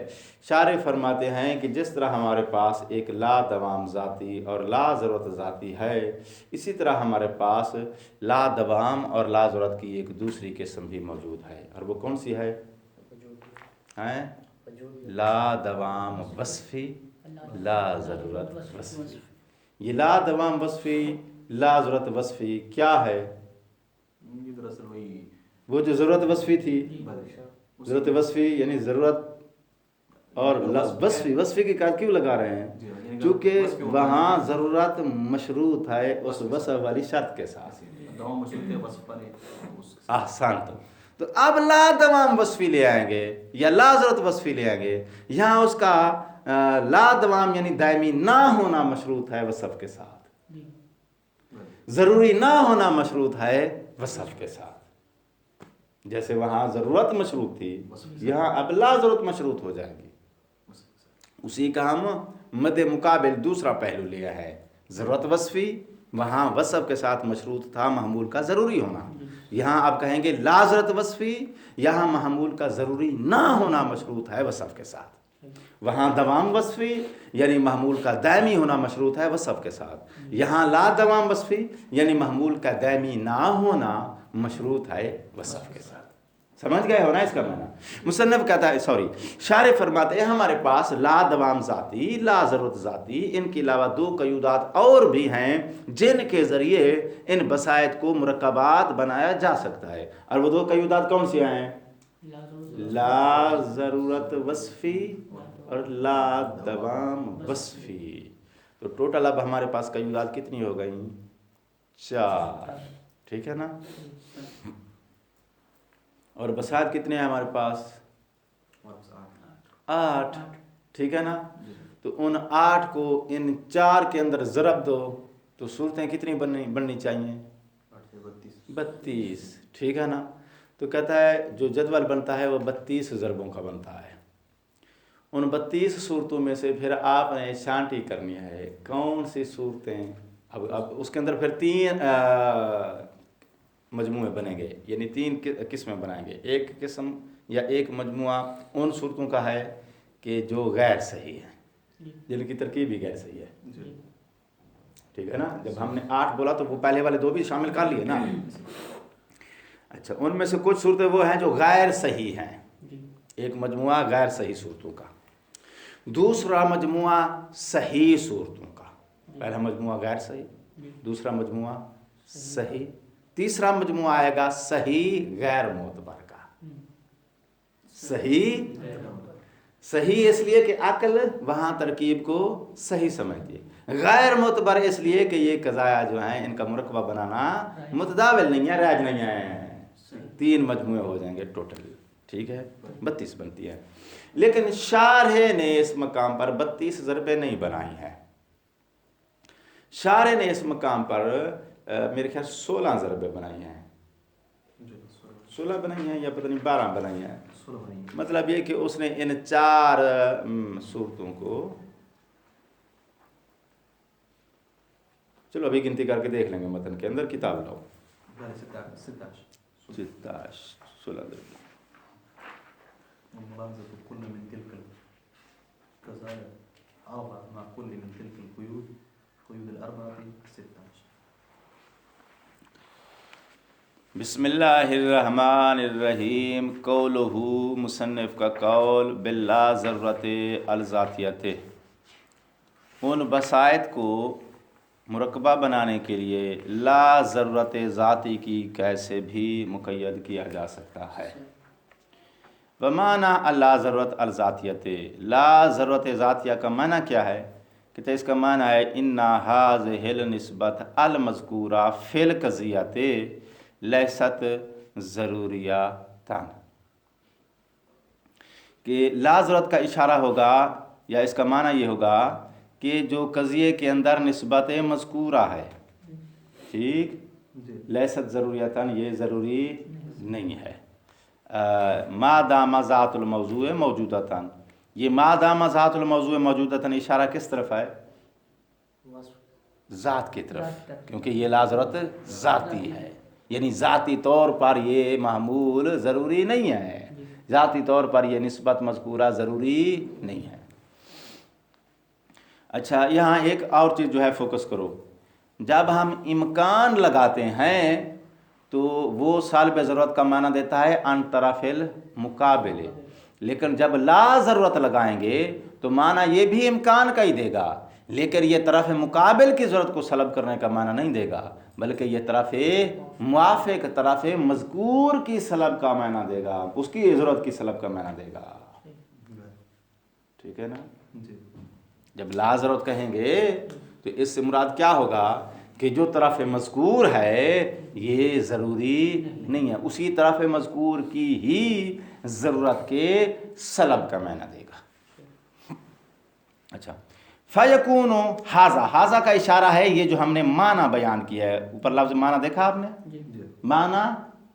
شارح فرماتے ہیں کہ جس طرح ہمارے پاس ایک لا دوام ذاتی اور لا ضرورت ذاتی ہے، اسی طرح ہمارے پاس لا دوام اور لا ضرورت کی ایک دوسری قسم بھی موجود ہے. اور وہ کون سی ہے؟ لا دوام وصفی، لا ضرورت وصفی. یہ لا دوام وصفی لا ضرورت وصفی کیا ہے؟ وہ جو ضرورت وصفی تھی، ضرورت وصفی یعنی ضرورت، اور وصفی کی کار کیوں لگا رہے ہیں؟ چونکہ وہاں ضرورت مشروط ہے اس وصف والی شرط کے ساتھ. احسنت. تو اب لا دوام وصفی لے آئیں گے یا لا ضرورت وصفی لے آئیں گے، یہاں اس کا لا دوام یعنی دائمی نہ ہونا مشروط ہے وصف کے ساتھ، ضروری نہ ہونا مشروط ہے وصف کے ساتھ. جیسے وہاں ضرورت مشروط تھی یہاں اب لا ضرورت مشروط ہو جائے گی. اسی کا ہم مد مقابل دوسرا پہلو لیا ہے. ضرورت وصفی وہاں وصف کے ساتھ مشروط تھا محمول کا ضروری ہونا. یہاں آپ کہیں گے لا ضرورت وصفی یہاں محمول کا ضروری نہ ہونا مشروط ہے وصف کے ساتھ. وہاں دوام وصفی یعنی محمول کا دائمی ہونا مشروط ہے وصف کے ساتھ. یہاں لا دوام وصفی یعنی محمول کا دائمی نہ ہونا مشروط ہے وصف کے ساتھ. سمجھ گئے ہو نا اس کا معنی. مصنف کہتا ہے شارح فرماتے ہیں ہمارے پاس لا دوام ذاتی لا ضرورت ذاتی ان کے علاوہ دو قیودات اور بھی ہیں جن کے ذریعے ان بسائط کو مرکبات بنایا جا سکتا ہے. اور وہ دو قیودات کون سی ہیں؟ لا ضرورت وصفی اور لا دوام وصفی. تو ٹوٹل اب ہمارے پاس قیودات کتنی ہو گئیں؟ 4. ٹھیک ہے نا. اور بسائط کتنے ہیں ہمارے پاس؟ 8. ٹھیک ہے نا. تو ان 8 کو ان 4 کے اندر ضرب دو تو صورتیں کتنی بننی چاہیے؟ 32. ٹھیک ہے نا. تو کہتا ہے جو جدول بنتا ہے وہ 32 ضربوں کا بنتا ہے. ان 32 صورتوں میں سے پھر آپ نے چھانٹی کرنی ہے کون سی صورتیں. اب اس کے اندر پھر 3 مجموعے بنیں گے یعنی 3 قسمیں بنائیں گے. ایک قسم یا ایک مجموعہ ان صورتوں کا ہے کہ جو غیر صحیح ہے جن کی ترکیب بھی غیر صحیح ہے. ٹھیک ہے نا. جب ہم نے 8 بولا تو وہ پہلے والے 2 بھی شامل کر لیے نا. اچھا ان میں سے کچھ صورتیں وہ ہیں جو غیر صحیح ہیں. ایک مجموعہ غیر صحیح صورتوں کا. دوسرا مجموعہ صحیح صورتوں کا. پہلا مجموعہ غیر صحیح دوسرا مجموعہ صحیح. تیسرا مجموعہ آئے گا صحیح غیر معتبر کا. صحیح اس لیے کہ عقل وہاں ترکیب کو صحیح سمجھتی ہے. غیر معتبر اس لیے کہ یہ قضایا جو ہیں ان کا مرکبہ بنانا متداول نہیں ہے رائج نہیں ہے. 3 مجموعے ہو جائیں گے ٹوٹل. ٹھیک ہے 32 بنتی ہے. لیکن شارح نے اس مقام پر 32 ضربیں نہیں بنائی ہیں. شارح نے اس مقام پر میرے خیال 16 ضربیں بنائی ہیں. 16 بنائی ہیں یا پتہ نہیں 12 بنائی ہیں. مطلب یہ کہ اس نے ان 4 صورتوں کو چلو ابھی گنتی کر کے دیکھ لیں گے متن کے اندر. کتاب لاؤ 16 ضربیں. بسم اللہ الرحمن الرحیم. قولہ مصنف کا قول باللا ضرورت الذاتیت. ان بسائط کو مرکبہ بنانے کے لیے لا ضرورت ذاتی کی کیسے بھی مقید کیا جا سکتا ہے. بمعنی لا ضرورت الذاتیت. لا ضرورت ذاتیہ کا معنی کیا ہے؟ کہ اس کا معنی ہے ان هذه النسبت المذکورہ فی القضیۃ لیست ضروریاتن. کہ لا ضرورت کا اشارہ ہوگا یا اس کا معنی یہ ہوگا کہ جو قضیے کے اندر نسبت مذکورہ ہے ٹھیک لیست ضروریاتن یہ ضروری نہیں ہے. ما دام ذات الموضوع موجودتاً. یہ ما دام ذات الموضوع موجودتاً اشارہ کس طرف ہے؟ ذات کی طرف. کیونکہ یہ لا ضرورت ذاتی ہے یعنی ذاتی طور پر یہ محمول ضروری نہیں ہے. ذاتی طور پر یہ نسبت مذکورہ ضروری نہیں ہے. اچھا یہاں ایک اور چیز جو ہے فوکس کرو. جب ہم امکان لگاتے ہیں تو وہ سالب ضرورت کا معنی دیتا ہے ان طرف المقابل. لیکن جب لا ضرورت لگائیں گے تو معنی یہ بھی امکان کا ہی دے گا لیکن یہ طرف مقابل کی ضرورت کو سلب کرنے کا معنی نہیں دے گا بلکہ یہ طرف موافق طرف مذکور کی سلب کا معنی دے گا. اس کی ضرورت کی سلب کا معنی دے گا. ٹھیک ہے نا. جب لا ضرورت کہیں گے تو اس سے مراد کیا ہوگا کہ جو طرف مذکور ہے یہ ضروری نہیں ہے. اسی طرف مذکور کی ہی ضرورت کے سلب کا معنی دے گا. اچھا فیکون حاضہ کا اشارہ ہے یہ جو ہم نے معنی بیان کیا ہے. اوپر لفظ معنی دیکھا آپ نے. معنی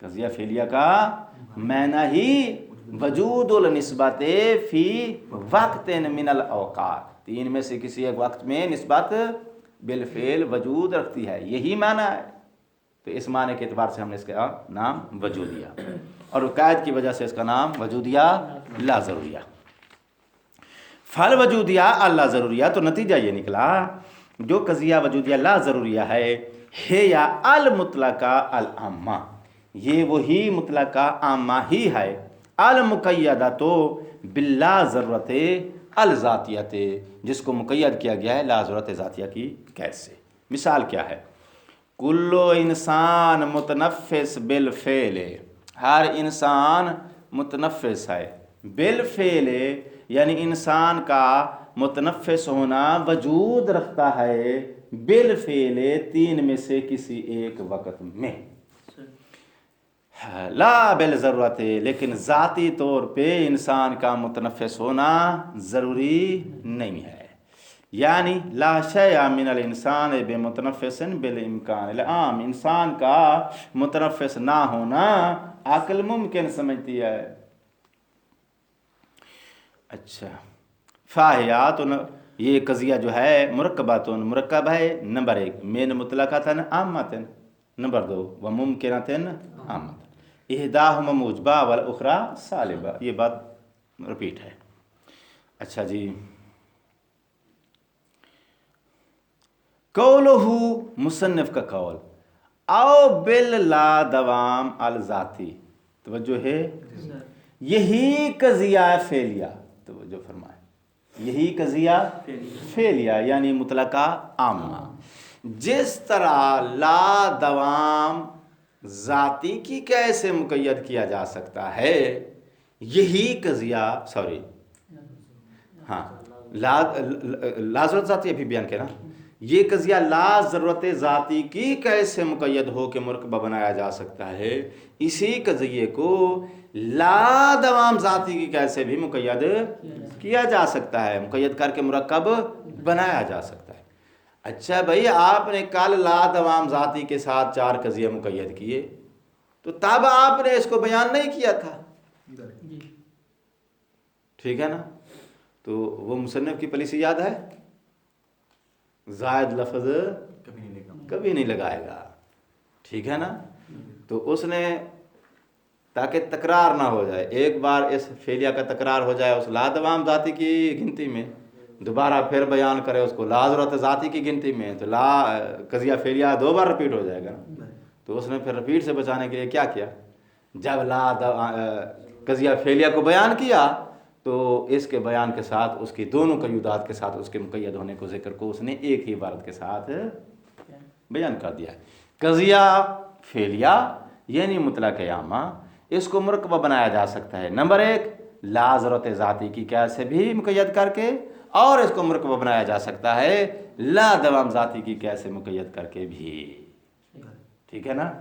قضیہ فعلیہ کا معنی ہی وجود النسبت فی وقت من الاوقات، تین میں سے کسی ایک وقت میں نسبت بالفعل وجود رکھتی ہے، یہی معنی ہے۔ تو اس معنی کے اعتبار سے ہم نے اس کا نام وجودیہ، اور قید کی وجہ سے اس کا نام وجودیہ لا ضروریہ۔ فل وجودیہ اللہ ضروریہ، تو نتیجہ یہ نکلا جو قضیہ وجودیہ لا ضروریہ ہے یا المطلقہ العامہ، یہ وہی مطلقہ عامہ ہی ہے، المقیدہ تو باللا ضرورت الذاتیت، جس کو مقید کیا گیا ہے لا ضرورت ذاتیہ کی قید سے۔ مثال کیا ہے؟ کلو انسان متنفس بالفعل، ہر انسان متنفس ہے، بالفعل یعنی انسان کا متنفس ہونا وجود رکھتا ہے بالفعل تین میں سے کسی ایک وقت میں، لا بالضرورت، لیکن ذاتی طور پہ انسان کا متنفس ہونا ضروری نہیں ہے۔ یعنی لا شیء من الانسان بمتنفس بالامکان العام، انسان کا متنفس نہ ہونا عقل ممکن سمجھتی ہے۔ اچھا، فاہیات، یہ قضیہ جو ہے مرکبات، مرکب ہے نمبر 1 من مطلقۃ عامۃ، نمبر 2 وممکنۃ عامۃ، احداہما موجبہ والاخری سالبہ، یہ بات رپیٹ ہے۔ اچھا جی، قولہ مصنف کا قول او باللا دوام الذاتی، توجہ ہے، یہی قضیہ فعلیہ، توجہ فرمائے، یہی قضیہ فعلیہ یعنی مطلقہ عامہ، جس طرح لا دوام ذاتی کی کیسے مقید کیا جا سکتا ہے، یہی قضیہ لا ضرورت ذاتی ابھی بیان کیا نا، یہ قضیہ لا ضرورت ذاتی کی کیسے مقید ہو کے مرکبہ بنایا جا سکتا ہے، اسی قضیے کو لا دوام ذاتی کی کیسے بھی مقید کیا جا سکتا ہے، مقید کر کے مرکب بنایا جا سکتا ہے۔ اچھا بھائی، آپ نے کل لا دوام ذاتی کے ساتھ 4 قضیے مقید کیے، تو تب آپ نے اس کو بیان نہیں کیا تھا، ٹھیک ہے نا؟ تو وہ مصنف کی پالیسی یاد ہے، زائد لفظ کبھی نہیں لگائے گا، ٹھیک ہے نا؟ تو اس نے تاکہ تکرار نہ ہو جائے، ایک بار اس فعلیہ کا تکرار ہو جائے اس لا دوام ذاتی کی گنتی میں، دوبارہ پھر بیان کرے اس کو لا ضرورت ذاتی کی گنتی میں، تو لا قضیہ فعلیہ 2 بار رپیٹ ہو جائے گا۔ تو اس نے پھر رپیٹ سے بچانے کے لیے کیا کیا، جب قضیہ فعلیہ کو بیان کیا تو اس کے بیان کے ساتھ اس کی دونوں قیودات کے ساتھ اس کے مقید ہونے کو ذکر کو اس نے ایک ہی عبارت کے ساتھ بیان کر دیا ہے۔ قضیہ فعلیہ یعنی مطلق عامہ، اس کو مرکبہ بنایا جا سکتا ہے، نمبر 1 لا ضرورت ذاتی کی کیسے بھی مقید کر کے، اور اس کو مرکبہ بنایا جا سکتا ہے لا دوام ذاتی کی کیسے مقید کر کے بھی، ٹھیک ہے نا؟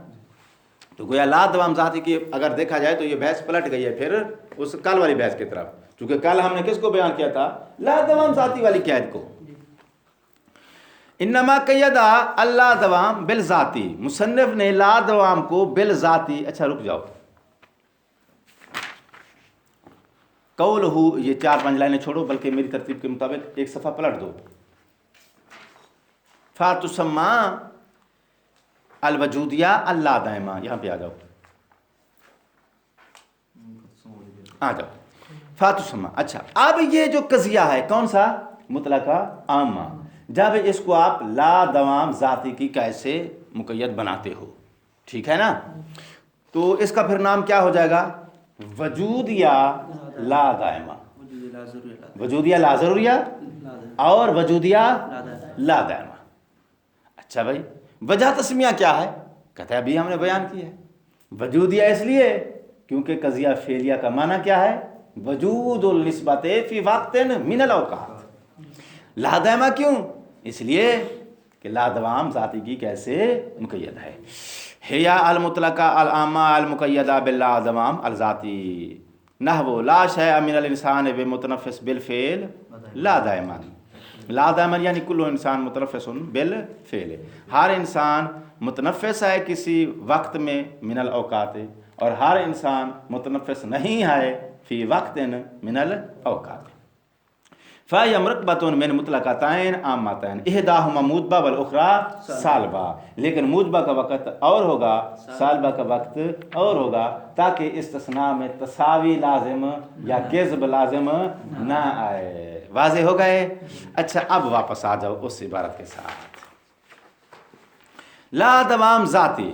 تو گویا لا دوام ذاتی کی اگر دیکھا جائے تو یہ بحث پلٹ گئی ہے پھر اس کل والی بحث کی طرف، چونکہ کل ہم نے کس کو بیان کیا تھا، لا دوام ذاتی والی قید کو۔ انما قیدہ اللہ دوام بالذاتی، مصنف نے لا دوام کو بالذاتی، اچھا رک جاؤ، قولہ، یہ 4-5 لائنیں چھوڑو بلکہ میری ترتیب کے مطابق ایک صفحہ پلٹ دو، فاتسمہ الوجودیہ اللہ دائمہ، یہاں پہ آ جاؤ، آ جاؤ فاتسمہ۔ اچھا، اب یہ جو قضیہ ہے کون سا، مطلقہ عامہ، جب اس کو آپ لا دوام ذاتی کی کیسے مقید بناتے ہو، ٹھیک ہے نا؟ تو اس کا پھر نام کیا ہو جائے گا، وجودیہ لا دائمہ، وجودیہ لا ضروریہ اور وجودیہ لا دائمہ۔ اچھا بھائی، وجہ تسمیہ کیا ہے، کہتا ہے ابھی ہم نے بیان کی ہے، وجودیہ اس لیے کیونکہ قضیہ فعلیہ کا معنی کیا ہے، وجود النسبت فی وقت من الاوقات، لا دائمہ کیوں، اس لیے کہ لا دوام ذاتی کی کیسے مقید ہے، ہیا المطلقہ العامہ المقیدہ باللا دوام الذاتی، نحو لا شیء من الانسان بمتنفس بالفعل لا دائما، لا دائما یعنی کل انسان متنفس بالفعل، ہر انسان متنفس ہے کسی وقت میں من الاوقات، اور ہر انسان متنفس نہیں ہے فی وقت من الاوقات۔ فَهِيَ مُرَكَّبَةٌ مِّن مُطْلَقَتَيْن عَامَّتَيْن اِحْدَاهُمَا مُوجِبَةٌ وَالْأُخْرَىٰ سالبہ، لیکن موجبہ کا وقت اور ہوگا، سالبہ کا وقت اور ہوگا، تاکہ استثناء میں تساوی لازم یا کذب لازم نہ آئے۔ واضح ہو گئے؟ اچھا اب واپس آ جاؤ اس عبارت کے ساتھ۔ لا دوام ذاتی،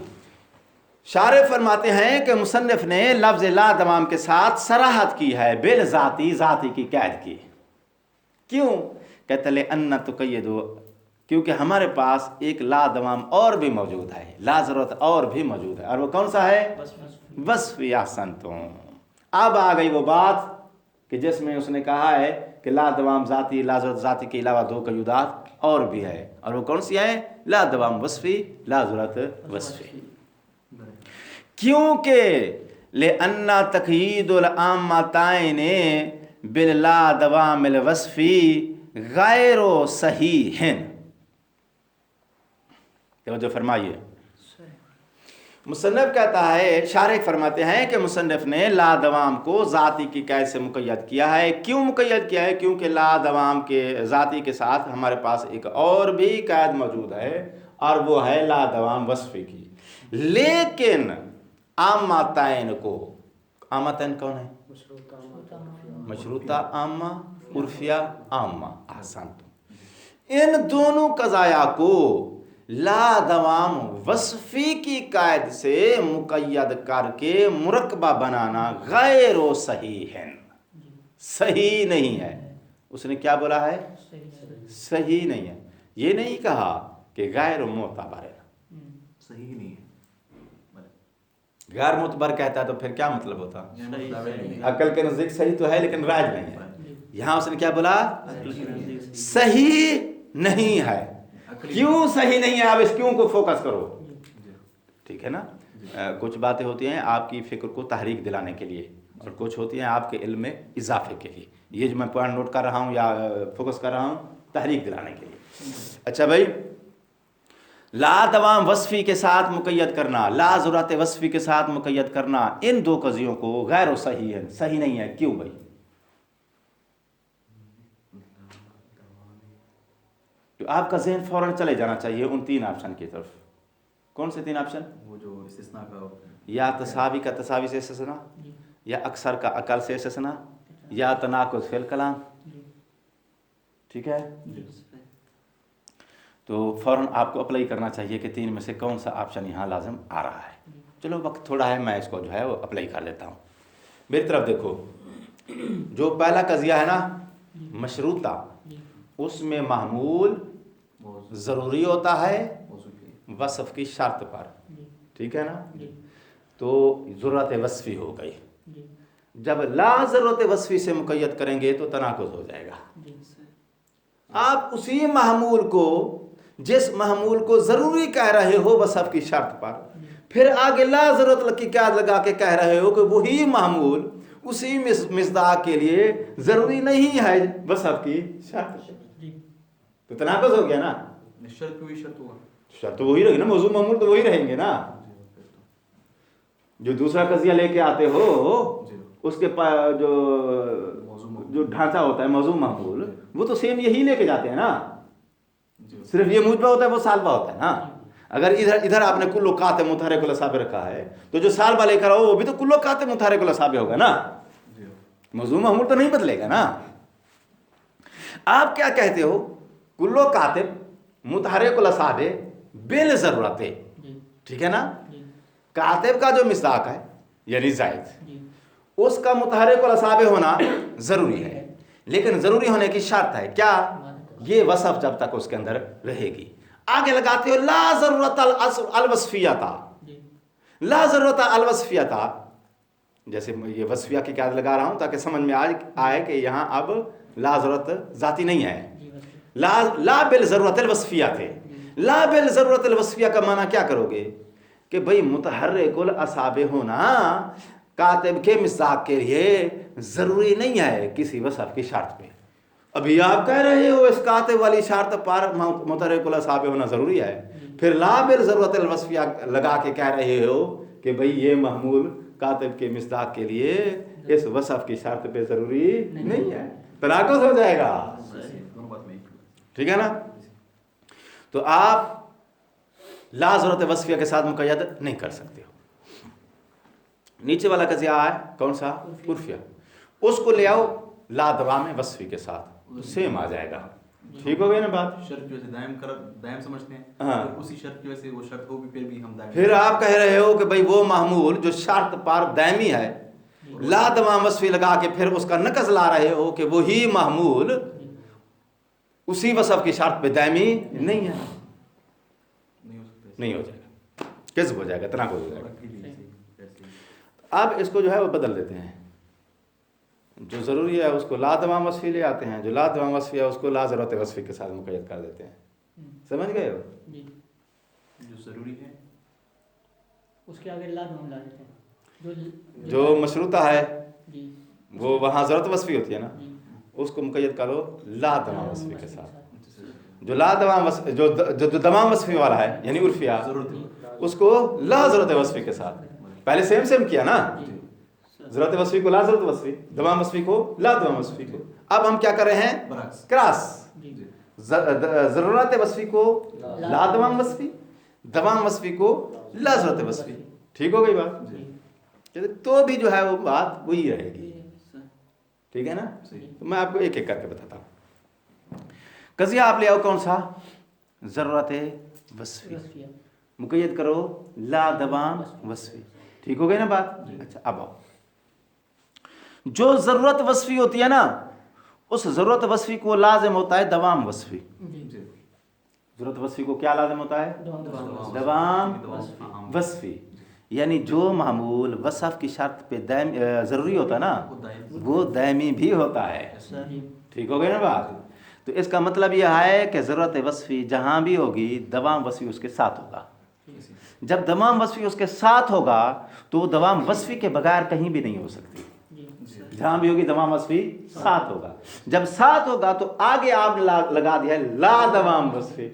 شارح فرماتے ہیں کہ مصنف نے لفظ لا دوام کے ساتھ صراحت کی ہے بالذاتی، ذاتی کی قید کی۔ کیوں؟ کہتے لے ان تقیدو، کیونکہ ہمارے پاس ایک لا دوام اور بھی موجود ہے، لا ضرورت اور بھی موجود ہے، اور وہ کون سا ہے؟ وصف یا سنتوں۔ اب آ گئی وہ بات کہ جس میں اس نے کہا ہے کہ لا دوام ذاتی، لا ضرورت ذاتی کے علاوہ دو قیودات اور بھی ہے، اور وہ کون سی ہیں؟ لا دوام وصفی، لا ضرورت وصفی۔ کیونکہ لِأَنَّ تَقْیِیدُ الْعَامَّتَیْنِ بِاللَّا دوام الوصفی غیر صحیح۔ توجہ فرمائیے، مصنف کہتا ہے، شارح فرماتے ہیں کہ مصنف نے لا دوام کو ذاتی کی قید سے مقید کیا ہے۔ کیوں مقید کیا ہے؟ کیونکہ لا دوام کے ذاتی کے ساتھ ہمارے پاس ایک اور بھی قید موجود ہے، اور وہ ہے لا دوام وصفی کی۔ لیکن عامتین کو، عامتین کون ہے؟ مشروطہ عامہ، عرفیہ عامہ، احسنتم، ان دونوں قضایا کو لا دوام وصفی کی قید سے مقید کر کے مرکبہ بنانا غیر صحیح ہے، صحیح نہیں ہے۔ اس نے کیا بولا ہے؟ صحیح نہیں ہے، یہ نہیں کہا کہ غیر معتبر ہے، صحیح نہیں ہے۔ غیر معتبر کہتا ہے تو پھر کیا مطلب ہوتا؟ عقل کے نزدیک صحیح تو ہے لیکن راج نہیں ہے۔ یہاں اس نے کیا بولا؟ صحیح نہیں ہے۔ کیوں صحیح نہیں ہے؟ آپ اس کیوں کو فوکس کرو، ٹھیک ہے نا؟ کچھ باتیں ہوتی ہیں آپ کی فکر کو تحریک دلانے کے لیے، اور کچھ ہوتی ہیں آپ کے علم میں اضافے کے لیے۔ یہ جو میں پوائنٹ نوٹ کر رہا ہوں یا فوکس کر رہا ہوں، تحریک دلانے کے لیے۔ اچھا بھائی، لا دوام وصفی کے ساتھ مقید کرنا، لا ضرورت وصفی کے ساتھ مقید کرنا، ان دو قضیوں کو غیر صحیح ہے، صحیح نہیں ہے۔ کیوں بھائی؟ تو آپ کا ذہن فوراً چلے جانا چاہیے ان تین آپشن کی طرف۔ کون سے تین آپشن؟ وہ جو استثناء کا، یا تساوی کا تساوی سے استثناء، یا اکثر کا اقل سے استثناء، یا تناقض فی الکلام، ٹھیک ہے؟ تو فوراً آپ کو اپلائی کرنا چاہیے کہ تین میں سے کون سا آپشن یہاں لازم آ رہا ہے۔ چلو وقت تھوڑا ہے، میں اس کو جو ہے وہ اپلائی کر لیتا ہوں۔ میری طرف دیکھو، جو پہلا قضیہ ہے نا مشروطہ، اس میں محمول ضروری ہوتا ہے وصف کی شرط پر، ٹھیک ہے نا؟ تو ضرورت وصفی ہو گئی۔ جب لا ضرورت وصفی سے مقید کریں گے تو تناقض ہو جائے گا۔ آپ اسی محمول کو، جس محمول کو ضروری کہہ رہے ہو وصف کی شرط پر، پھر آگے لا ضرورت کی قید لگا کے کہہ رہے ہو کہ وہی محمول اسی مصداق کے لیے ضروری نہیں ہے وصف کی شرط، تو تناقض ہو گیا نا؟ شرط کوئی شرط ہوگا، شرط تو وہی رہے گی نا، موضوع محمول تو وہی رہیں گے نا۔ جو دوسرا قضیہ لے کے آتے ہو اس کے جو ڈھانچہ ہوتا ہے موضوع محمول، وہ تو سیم یہی لے کے جاتے ہیں نا، صرف یہ موجبہ ہوتا ہے وہ سالبہ ہوتا ہے نا۔ اگر ادھر آپ نے کلو قاطع متحرک الاصابع رکھا ہے تو جو سالبہ لے کر آؤ وہ بھی تو کلو قاطع متحرک الاصابع ہوگا نا، موضوع محمول تو نہیں بدلے گا نا۔ آپ کیا کہتے ہو؟ کلو قاطع متحرک الاصابع بالضرورت، ٹھیک ہے نا؟ کاتب کا جو مصداق ہے یعنی زائد، اس کا متحرک الاصابع ہونا ضروری ہے، لیکن ضروری ہونے کی شرط ہے کیا؟ یہ وصف جب تک اس کے اندر رہے گی۔ آگے لگاتے ہو لا ضرورت الوصفیتا، لا ضرورت الوصفیتا، جیسے یہ وصفیہ کی قید لگا رہا ہوں تاکہ سمجھ میں آئے کہ یہاں اب لا ضرورت ذاتی نہیں ہے، لا بالضرورت الوصفیہ تھے۔ لا بالضرورت الوصفیہ کا معنی کیا کرو گے؟ کہ بھئی متحرک الاصابع ہونا کاتب کے مصداق کے لیے ضروری نہیں ہے کسی وصف کی شرط پہ۔ ابھی آپ کہہ رہے ہو اس کاتب والی شرط پر متحرک الاصابع ہونا ضروری ہے، پھر لا بل ضرورت الوصفیہ لگا کے کہہ رہے ہو کہ بھئی یہ محمول کاتب کے مصداق کے لیے اس وصف کی شرط پہ ضروری نہیں ہے، تناقض ہو جائے گا، دونوں بات میں ٹھیک ہے نا؟ تو آپ لا ضرورت وصفیہ کے ساتھ مقید نہیں کر سکتے ہو۔ نیچے والا قضیہ ہے کون سا؟ عرفیہ، اس کو لے آؤ لا دوام وصفی کے ساتھ، سیم آ جائے گا، ٹھیک ہو گئی نا بات؟ شرط کی وجہ سے دائم سمجھتے ہیں، ہاں، پھر اسی شرط کی وجہ سے وہ شرط ہو بھی پھر بھی ہم دائم، پھر آپ کہہ رہے ہو کہ بھئی وہ محمول جو شرط پر دائمی ہے، لا دوام وصفی لگا کے پھر اس کا نقض لا رہے ہو کہ وہی محمول اسی وصف کی شرط پہ دائمی نہیں ہے، نہیں ہو سکتا، نہیں ہو جائے گا، کذب ہو جائے گا، تناقض ہو جائے گا۔ ایسے ہی۔ اب اس کو جو ہے وہ بدل دیتے ہیں، جو ضروری ہے اس کو لا دوام وصفی لے آتے ہیں، جو لا دوام وصفی ہے اس کو لا ضرورت وصفی کے ساتھ مقید کر دیتے ہیں، سمجھ گئے ہو؟ جو ضروری ہے اس کے آگے لا دوام لا دیتے ہیں، جو مشروطہ ہے جی وہ وہاں ضرورت وصفی ہوتی ہے نا، جی اس کو مقید کرو لا دوام وصفی کے ساتھ۔ جو لا دوام وصفی جو دوام وصفی والا ہے یعنی عرفیہ، اس کو لا ضرورت وصفی کے ساتھ، پہلے سیم کیا نا، ضرورت وصفی کو لا ضرورت وصفی، دوام وصفی کو لا دوام وصفی کو، اب ہم کیا کر رہے ہیں؟ برعکس، کراس، جی ضرورت وصفی کو لا دوام وصفی، دوام وصفی کو لا ضرورت وصفی، ٹھیک ہو گئی بات؟ تو بھی جو ہے وہ بات وہی رہے گی، ٹھیک ہے نا؟ تو میں آپ کو ایک ایک کر کے بتاتا ہوں۔ قضیہ آپ لے آؤ کون سا؟ ضرورت وصفی، مقید کرو لا دوام وصفی، ٹھیک ہو گئی نا بات؟ اچھا اب آؤ، جو ضرورت وصفی ہوتی ہے نا اس ضرورت وصفی کو لازم ہوتا ہے دوام وصفی، ضرورت وصفی کو کیا لازم ہوتا ہے؟ دوام وصفی، یعنی جو معمول وصف کی شرط پہ ضروری ہوتا ہے نا وہ دائمی بھی ہوتا ہے، ٹھیک ہو گئی نا بات؟ تو اس کا مطلب یہ ہے کہ ضرورت وصفی جہاں بھی ہوگی دوام وصفی اس کے ساتھ ہوگا، جب دوام وصفی اس کے ساتھ ہوگا تو وہ دوام وصفی کے بغیر کہیں بھی نہیں ہو سکتی، جہاں بھی ہوگی دوام وصفی ساتھ ہوگا، جب ساتھ ہوگا تو آگے آپ لگا دیا ہے لا دوام وصفی،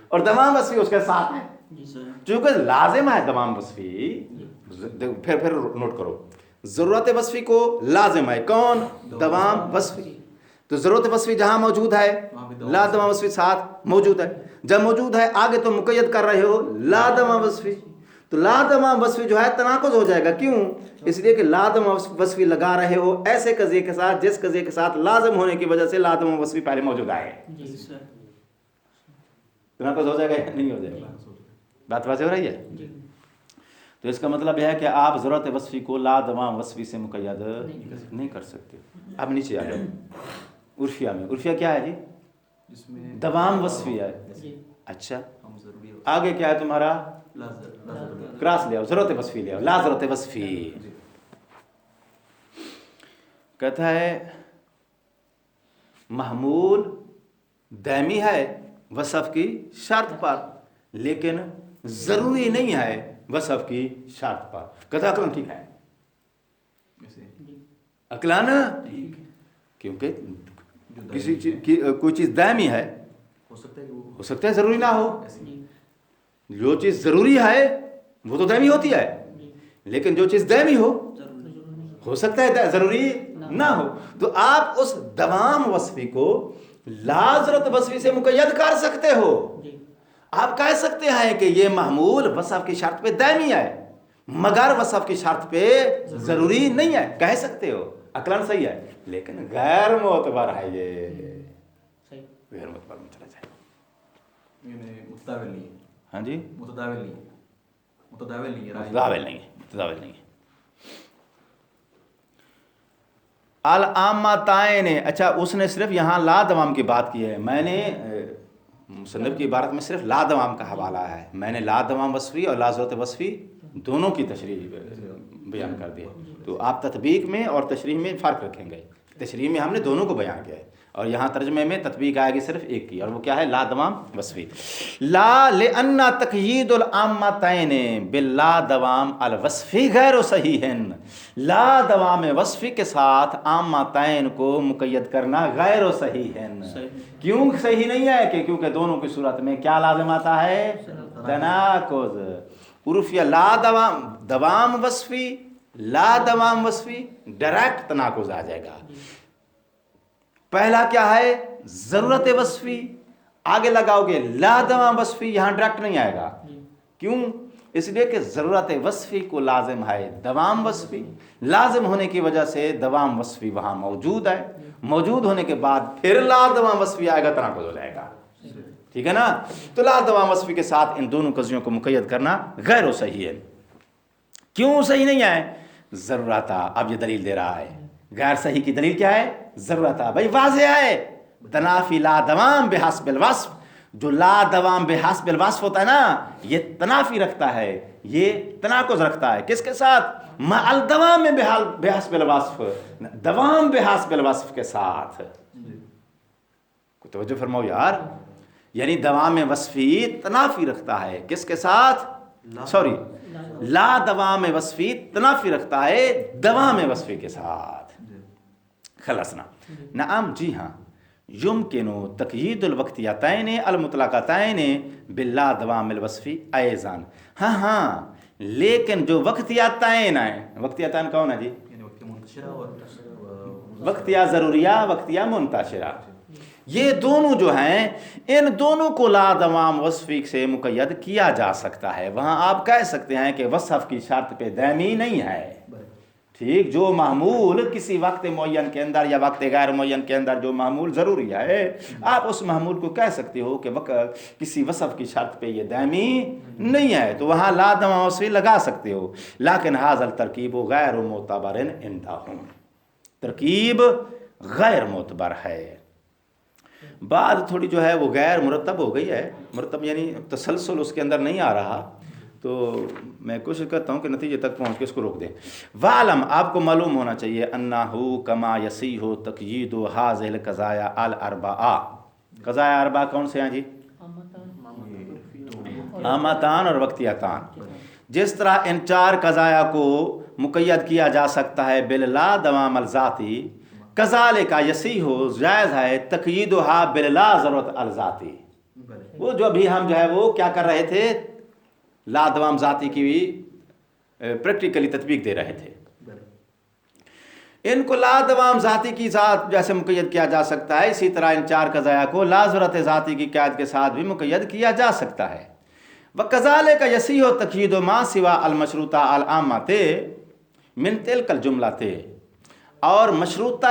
اور دوام وصفی اس کے ساتھ ہے، چونکہ لازم ہے دوام وصفی، پھر نوٹ کرو، ضرورت وصفی کو لازم ہے کون؟ دوام وصفی، تو ضرورت وصفی جہاں موجود ہے لا دوام وصفی ساتھ موجود ہے، جب موجود ہے آگے تو مقید کر رہے ہو لا دوام وصفی، تو لا دوام وصفی جو ہے تناقض ہو جائے گا، کیوں؟ اس لیے کہ لا دوام وصفی لگا رہے ہو ایسے قضیے کے ساتھ جس قضیے کے ساتھ لازم ہونے کی وجہ سے لا دوام وصفی پہلے موجود ہے، تناقض ہو جائے گا یا نہیں ہو جائے گا؟ بات واضح ہو رہی ہے؟ تو اس کا مطلب یہ ہے کہ آپ ضرورت وصفی کو لا دوام وصفی سے مقید نہیں کر سکتے۔ اب نیچے آ جاؤ، عرفیہ میں، عرفیہ کیا ہے جی؟ جس میں دوام وصفی ہے، اچھا ہم ضروری آگے کیا ہے تمہارا؟ ضروری کراس لے آؤ، ضرورت وصفی لے آؤ، لا ضرورت وصفی، کہتا ہے محمول دائمی ہے وصف کی شرط پر لیکن ضروری نہیں ہے وصف کی شرط پر، کہتا عقلاً ٹھیک ہے، عقلاً کیونکہ کسی کوئی چیز دائمی ہے، ہو سکتا ہے کہ وہ ہو سکتا ہے ضروری نہ ہو، جو چیز ضروری ہے وہ تو دائمی ہوتی ہے، لیکن جو چیز دائمی ہو سکتا ہے ضروری نہ ہو، تو آپ اس دوام وصفی کو لا ضرورت وصفی سے مقید کر سکتے ہو، آپ کہہ سکتے ہیں کہ یہ محمول وصف کی شرط پہ دائمی ہے مگر وصف کی شرط پہ ضروری نہیں ہے، کہہ سکتے ہو، عقلاً صحیح ہے، لیکن غیر معتبر ہے، یہ غیر معتبر میں چلا جائے، متداول نہیں ہے، ہاں جی متداول نہیں ہے، متداول نہیں ہے، متداول نہیں ہے، متداول نہیں ہے۔ العامتائن، اچھا اس نے صرف یہاں لا دوام کی بات کی ہے، میں نے مصنف کی عبارت میں صرف لا دوام کا حوالہ ہے، میں نے لا دوام وصفی اور لا ضرورت وصفی دونوں کی تشریح بیان کر دی، تو آپ تطبیق میں اور تشریح میں فرق رکھیں گے، تشریح میں ہم نے دونوں کو بیان کیا ہے، اور یہاں ترجمے میں تطبیق آئے گی صرف ایک کی، اور وہ کیا ہے؟ لا دوام وصفی. لا لأن تقیید العامتین باللا دوام الوصفی غیر صحیح. لا دوام وصفی کے ساتھ عامتین کو مقید کرنا غیر صحیح ہے. کیوں صحیح نہیں ہے؟ کہ کیونکہ دونوں کی صورت میں کیا لازم آتا ہے؟ تناقض. عرفیہ لا دوام وصفی، لا دوام وصفی ڈائریکٹ تناقض آ جائے گا. پہلا کیا ہے؟ ضرورت وصفی، آگے لگاؤ گے لا دوام وصفی، یہاں ڈائریکٹ نہیں آئے گا. کیوں؟ اس لیے کہ ضرورت وصفی کو لازم ہے دوام وصفی، لازم ہونے کی وجہ سے دوام وصفی وہاں موجود ہے، موجود ہونے کے بعد پھر لا دوام وصفی آئے گا، تناقض ہو جائے گا. ٹھیک ہے نا؟ تو لا دوام وصفی کے ساتھ ان دونوں قضیوں کو مقید کرنا غیر و صحیح ہے. کیوں صحیح نہیں ہے؟ ضرورت. اب یہ دلیل دے رہا ہے. غیر صحیح کی دلیل کیا ہے؟ ضرورت. بھائی واضح ہے. تنافی لا دوام بحسب الوصف، جو لا دوام بحسب الوصف ہوتا ہے نا، یہ تنافی رکھتا ہے، یہ تناقض رکھتا ہے کس کے ساتھ؟ مع الدوام بحسب الوصف، دوام بحسب الوصف کے ساتھ. توجہ فرماؤ یار. یعنی دوام وصفی تنافی رکھتا ہے کس کے ساتھ؟ سوری، لا دوام وصفی تنافی رکھتا ہے دوام وصفی کے ساتھ. خلصنا. نعم، جی ہاں. یمکن تقیید الوقتیتین المطلقتین باللا دوام الوصفی ایضاً. ہاں لیکن جو وقتیتین ہیں، وقتیتین کون ہے جی؟ یعنی وقت منتشرہ اور وقتیہ ضروریہ، وقتیہ منتشرہ، یہ دونوں جو ہیں ان دونوں کو لا دوام وصفی سے مقید کیا جا سکتا ہے. وہاں آپ کہہ سکتے ہیں کہ وصف کی شرط پہ دائمی نہیں ہے. ٹھیک، جو محمول کسی وقت معین کے اندر یا وقت غیر معین کے اندر جو محمول ضروری ہے، آپ اس محمول کو کہہ سکتے ہو کہ کسی وصف کی شرط پہ یہ دائمی نہیں ہے، تو وہاں لا دوام وصفی لگا سکتے ہو. لیکن ھذا الترکیب غیر معتبر عندہم، ترکیب غیر معتبر ہے. بعد تھوڑی جو ہے وہ غیر مرتب ہو گئی ہے. مرتب یعنی تسلسل اس کے اندر نہیں آ رہا، تو میں کوشش کرتا ہوں کہ نتیجے تک پہنچ کے اس کو روک دیں. وعلم، آپ کو معلوم ہونا چاہیے، انہو کما یصیح تقیید ھذہ القضایا الاربعہ. قضایا اربعہ کون سے ہیں جی؟ عامتان اور وقتیتان. جس طرح ان چار قضایا کو مقید کیا جا سکتا ہے باللا دوام الذاتی، کذالک یصیح جائز ہے تقییدھا باللا ضرورت الذاتی. وہ جو ابھی ہم جو ہے وہ کیا کر رہے تھے؟ لا دوام ذاتی کی بھی پریکٹیکلی تطبیق دے رہے تھے. ان کو لا دوام ذاتی کی ذات جیسے مقید کیا جا سکتا ہے، اسی طرح ان چار قضایا کو لا ضرورت ذاتی کی قید کے ساتھ بھی مقید کیا جا سکتا ہے. وَكَذَلِكَ يَصِيحُ تَقْيِيدُ مَا سِوَى الْمَشْرُوطَ الْعَامَّةِ مِنْ تِلْكَ الْجُمْلَةِ. اور مشروطہ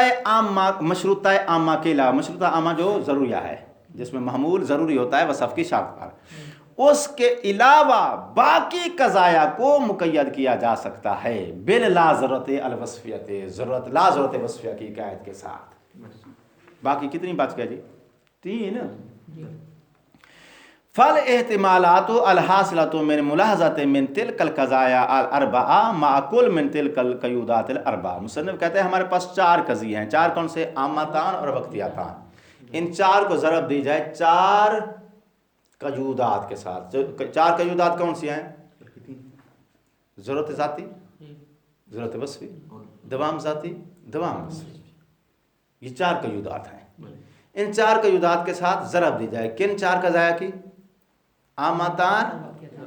عامہ کے علاوہ، مشروطہ عامہ جو ضروریہ ہے جس میں محمول ضروری ہوتا ہے وصف کی شرط پر، اس کے علاوہ باقی قضایا کو مقید کیا جا سکتا ہے باللا ضرورت الوصفیت، ضرورت لا ضرورت وصفیہ کی قید کے ساتھ. باقی کتنی بات کیا جی؟ 3. فل احتمالات الحاصلۃ من ملاحظۃ من تلک القضایا الاربعہ مع کل من تلک القیودات الاربعہ. مصنف کہتے ہیں ہمارے پاس 4 قضیے ہیں. 4 کون سے؟ عامتان اور وقتیتان. ان 4 کو ضرب دی جائے 4 قیودات کے ساتھ. 4 قیودات کون سی ہیں؟ ضرورت ذاتی، ضرورت وصفی، دوام ذاتی، دوام وصفی. یہ 4 قیودات ہیں. ان 4 قیودات کے ساتھ ضرب دی جائے کن 4 قضایا کی؟ عامتان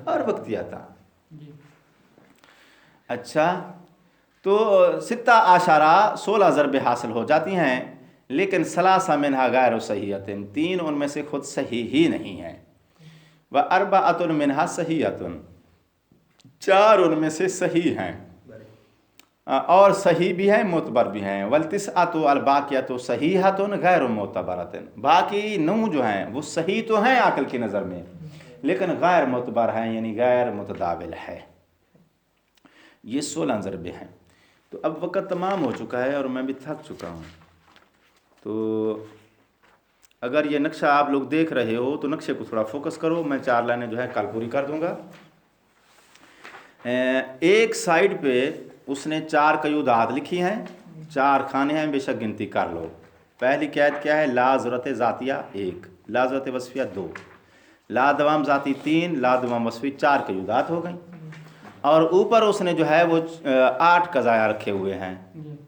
اور وقتیتان. اچھا، تو 16 ضرب حاصل ہو جاتی ہیں، لیکن 3 منہا غیر صحیحۃ، 3 ان میں سے خود صحیح ہی نہیں ہیں. و4 منہا صحیحۃ، 4 ان میں سے صحیح ہیں اور صحیح بھی ہیں معتبر بھی ہیں. و9 الباقیۃ صحیحۃ غیر معتبرۃ، باقی 9 جو ہیں وہ صحیح تو ہیں عقل کی نظر میں لیکن غیر معتبر ہیں، یعنی غیر متداول ہے. یہ 16 ضربے ہیں. تو اب وقت تمام ہو چکا ہے اور میں بھی تھک چکا ہوں. تو اگر یہ نقشہ آپ لوگ دیکھ رہے ہو تو نقشے کو تھوڑا فوکس کرو. میں 4 لائنیں جو ہے کل پوری کر دوں گا. ایک سائیڈ پہ اس نے 4 قیودات لکھی ہیں، 4 خانے ہیں، بے شک گنتی کر لو. پہلی قید کیا ہے؟ لا ضرورت ذاتیہ 1، لا ضرورت وصفیہ 2، لا دوام ذاتی 3، لا دوام وصفی 4 قیودات ہو گئیں، اور اوپر اس نے جو ہے وہ 8 قضایا رکھے ہوئے ہیں،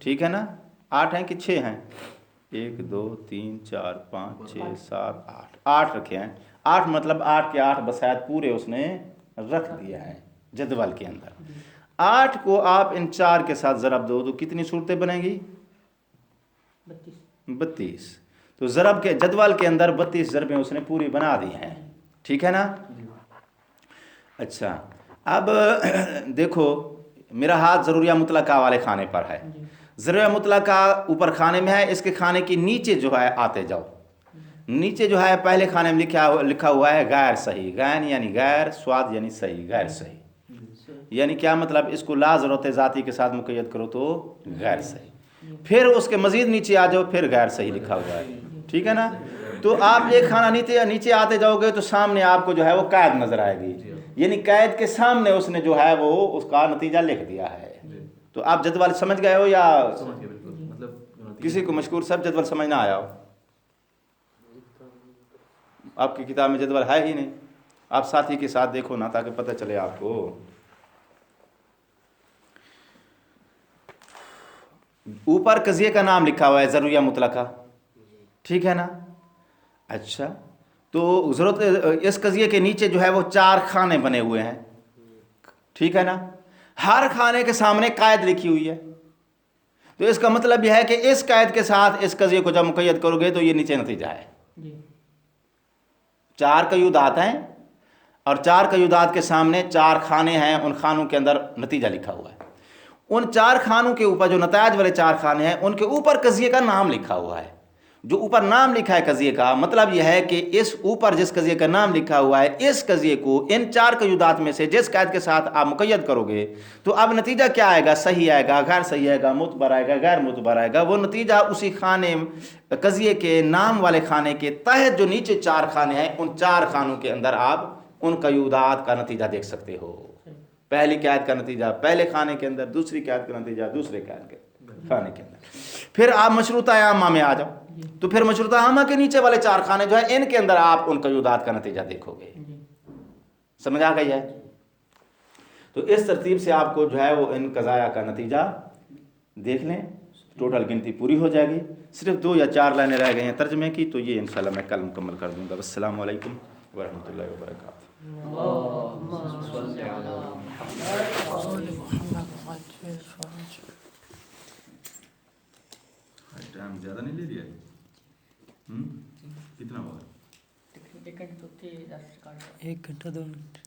ٹھیک ہے نا؟ 8 ہیں کہ 6 ہیں؟ 1 2 3 4 5 6 7 8، 8 رکھے ہیں۔ 8 مطلب 8 کے 8 بسائط پورے اس نے رکھ دیا ہے جدول کے اندر۔ 8 کو آپ ان 4 کے ساتھ ضرب دو تو کتنی صورتیں بنیں گی؟ 32۔ تو ضرب کے جدول کے اندر 32 ضربیں اس نے پوری بنا دی ہیں، ٹھیک ہے نا؟ اچھا اب دیکھو میرا ہاتھ ضروریہ مطلقہ والے کھانے پر ہے، ضروریہ مطلقہ اوپر کھانے میں ہے، اس کے کھانے کی نیچے جو ہے آتے جاؤ، نیچے جو ہے پہلے کھانے میں لکھا ہوا ہے غیر صحیح، غین یعنی غیر، سواد یعنی صحیح، غیر صحیح، یعنی کیا مطلب؟ اس کو لا ضرورت ذاتی کے ساتھ مقید کرو تو غیر صحیح، پھر اس کے مزید نیچے آ جاؤ پھر غیر صحیح لکھا ہوا ہے، ٹھیک ہے نا؟ تو آپ ایک کھانا نیچے آتے جاؤ گے تو سامنے آپ کو جو ہے وہ قید نظر آئے گی، یعنی قید کے سامنے اس نے جو ہے وہ اس کا نتیجہ لکھ دیا ہے۔ تو آپ جدول سمجھ گئے ہو یا کسی کو مشکور سب جدول سمجھ نہ آیا ہو؟ آپ کی کتاب میں جدول ہے ہی نہیں، آپ ساتھی کے ساتھ دیکھو نا تاکہ پتہ چلے آپ کو۔ اوپر قضیے کا نام لکھا ہوا ہے ضروریہ مطلقہ، ٹھیک ہے نا؟ اچھا تو ضرورت اس قضیے کے نیچے جو ہے وہ 4 خانے بنے ہوئے ہیں، ٹھیک ہے نا؟ ہر کھانے کے سامنے قید لکھی ہوئی ہے، تو اس کا مطلب یہ ہے کہ اس قید کے ساتھ اس قضیے کو جب مقید کرو گے تو یہ نیچے نتیجہ ہے۔ 4 قیودات ہیں اور 4 قیودات کے سامنے 4 خانے ہیں، ان خانوں کے اندر نتیجہ لکھا ہوا ہے۔ ان 4 خانوں کے اوپر جو نتائج والے 4 خانے ہیں ان کے اوپر قضیے کا نام لکھا ہوا ہے۔ جو اوپر نام لکھا ہے قضیے کا مطلب یہ ہے کہ اس اوپر جس قضیے کا نام لکھا ہوا ہے اس قضیے کو ان 4 قیودات میں سے جس قید کے ساتھ آپ مقید کرو گے تو اب نتیجہ کیا آئے گا؟ صحیح آئے گا، غیر صحیح آئے گا، معتبر آئے گا، غیر معتبر آئے گا۔ وہ نتیجہ اسی خانے قضیے کے نام والے خانے کے تحت جو نیچے 4 خانے ہیں ان 4 خانوں کے اندر آپ ان قیودات کا نتیجہ دیکھ سکتے ہو۔ پہلی قید کا نتیجہ پہلے خانے کے اندر، دوسری قید کا نتیجہ دوسرے قید کے خانے کے اندر، پھر آپ مشروطہ عامہ میں آ جاؤ تو پھر مشروطہ عامہ کے نیچے والے 4 خانے جو ہیں ان کے اندر آپ ان قیودات کا نتیجہ دیکھو گے۔ سمجھ آ گئی ہے؟ تو اس ترتیب سے آپ کو جو ہے وہ ان قضایا کا نتیجہ دیکھ لیں، ٹوٹل گنتی پوری ہو جائے گی۔ صرف 2 یا 4 لائنیں رہ گئی ہیں ترجمے کی، تو یہ انشاءاللہ میں کل مکمل کر دوں گا۔ السلام علیکم ورحمۃ اللہ وبرکاتہ۔ ٹائم زیادہ نہیں لے لیا؟ کتنا ہوا؟ 1 گھنٹہ 2 منٹ۔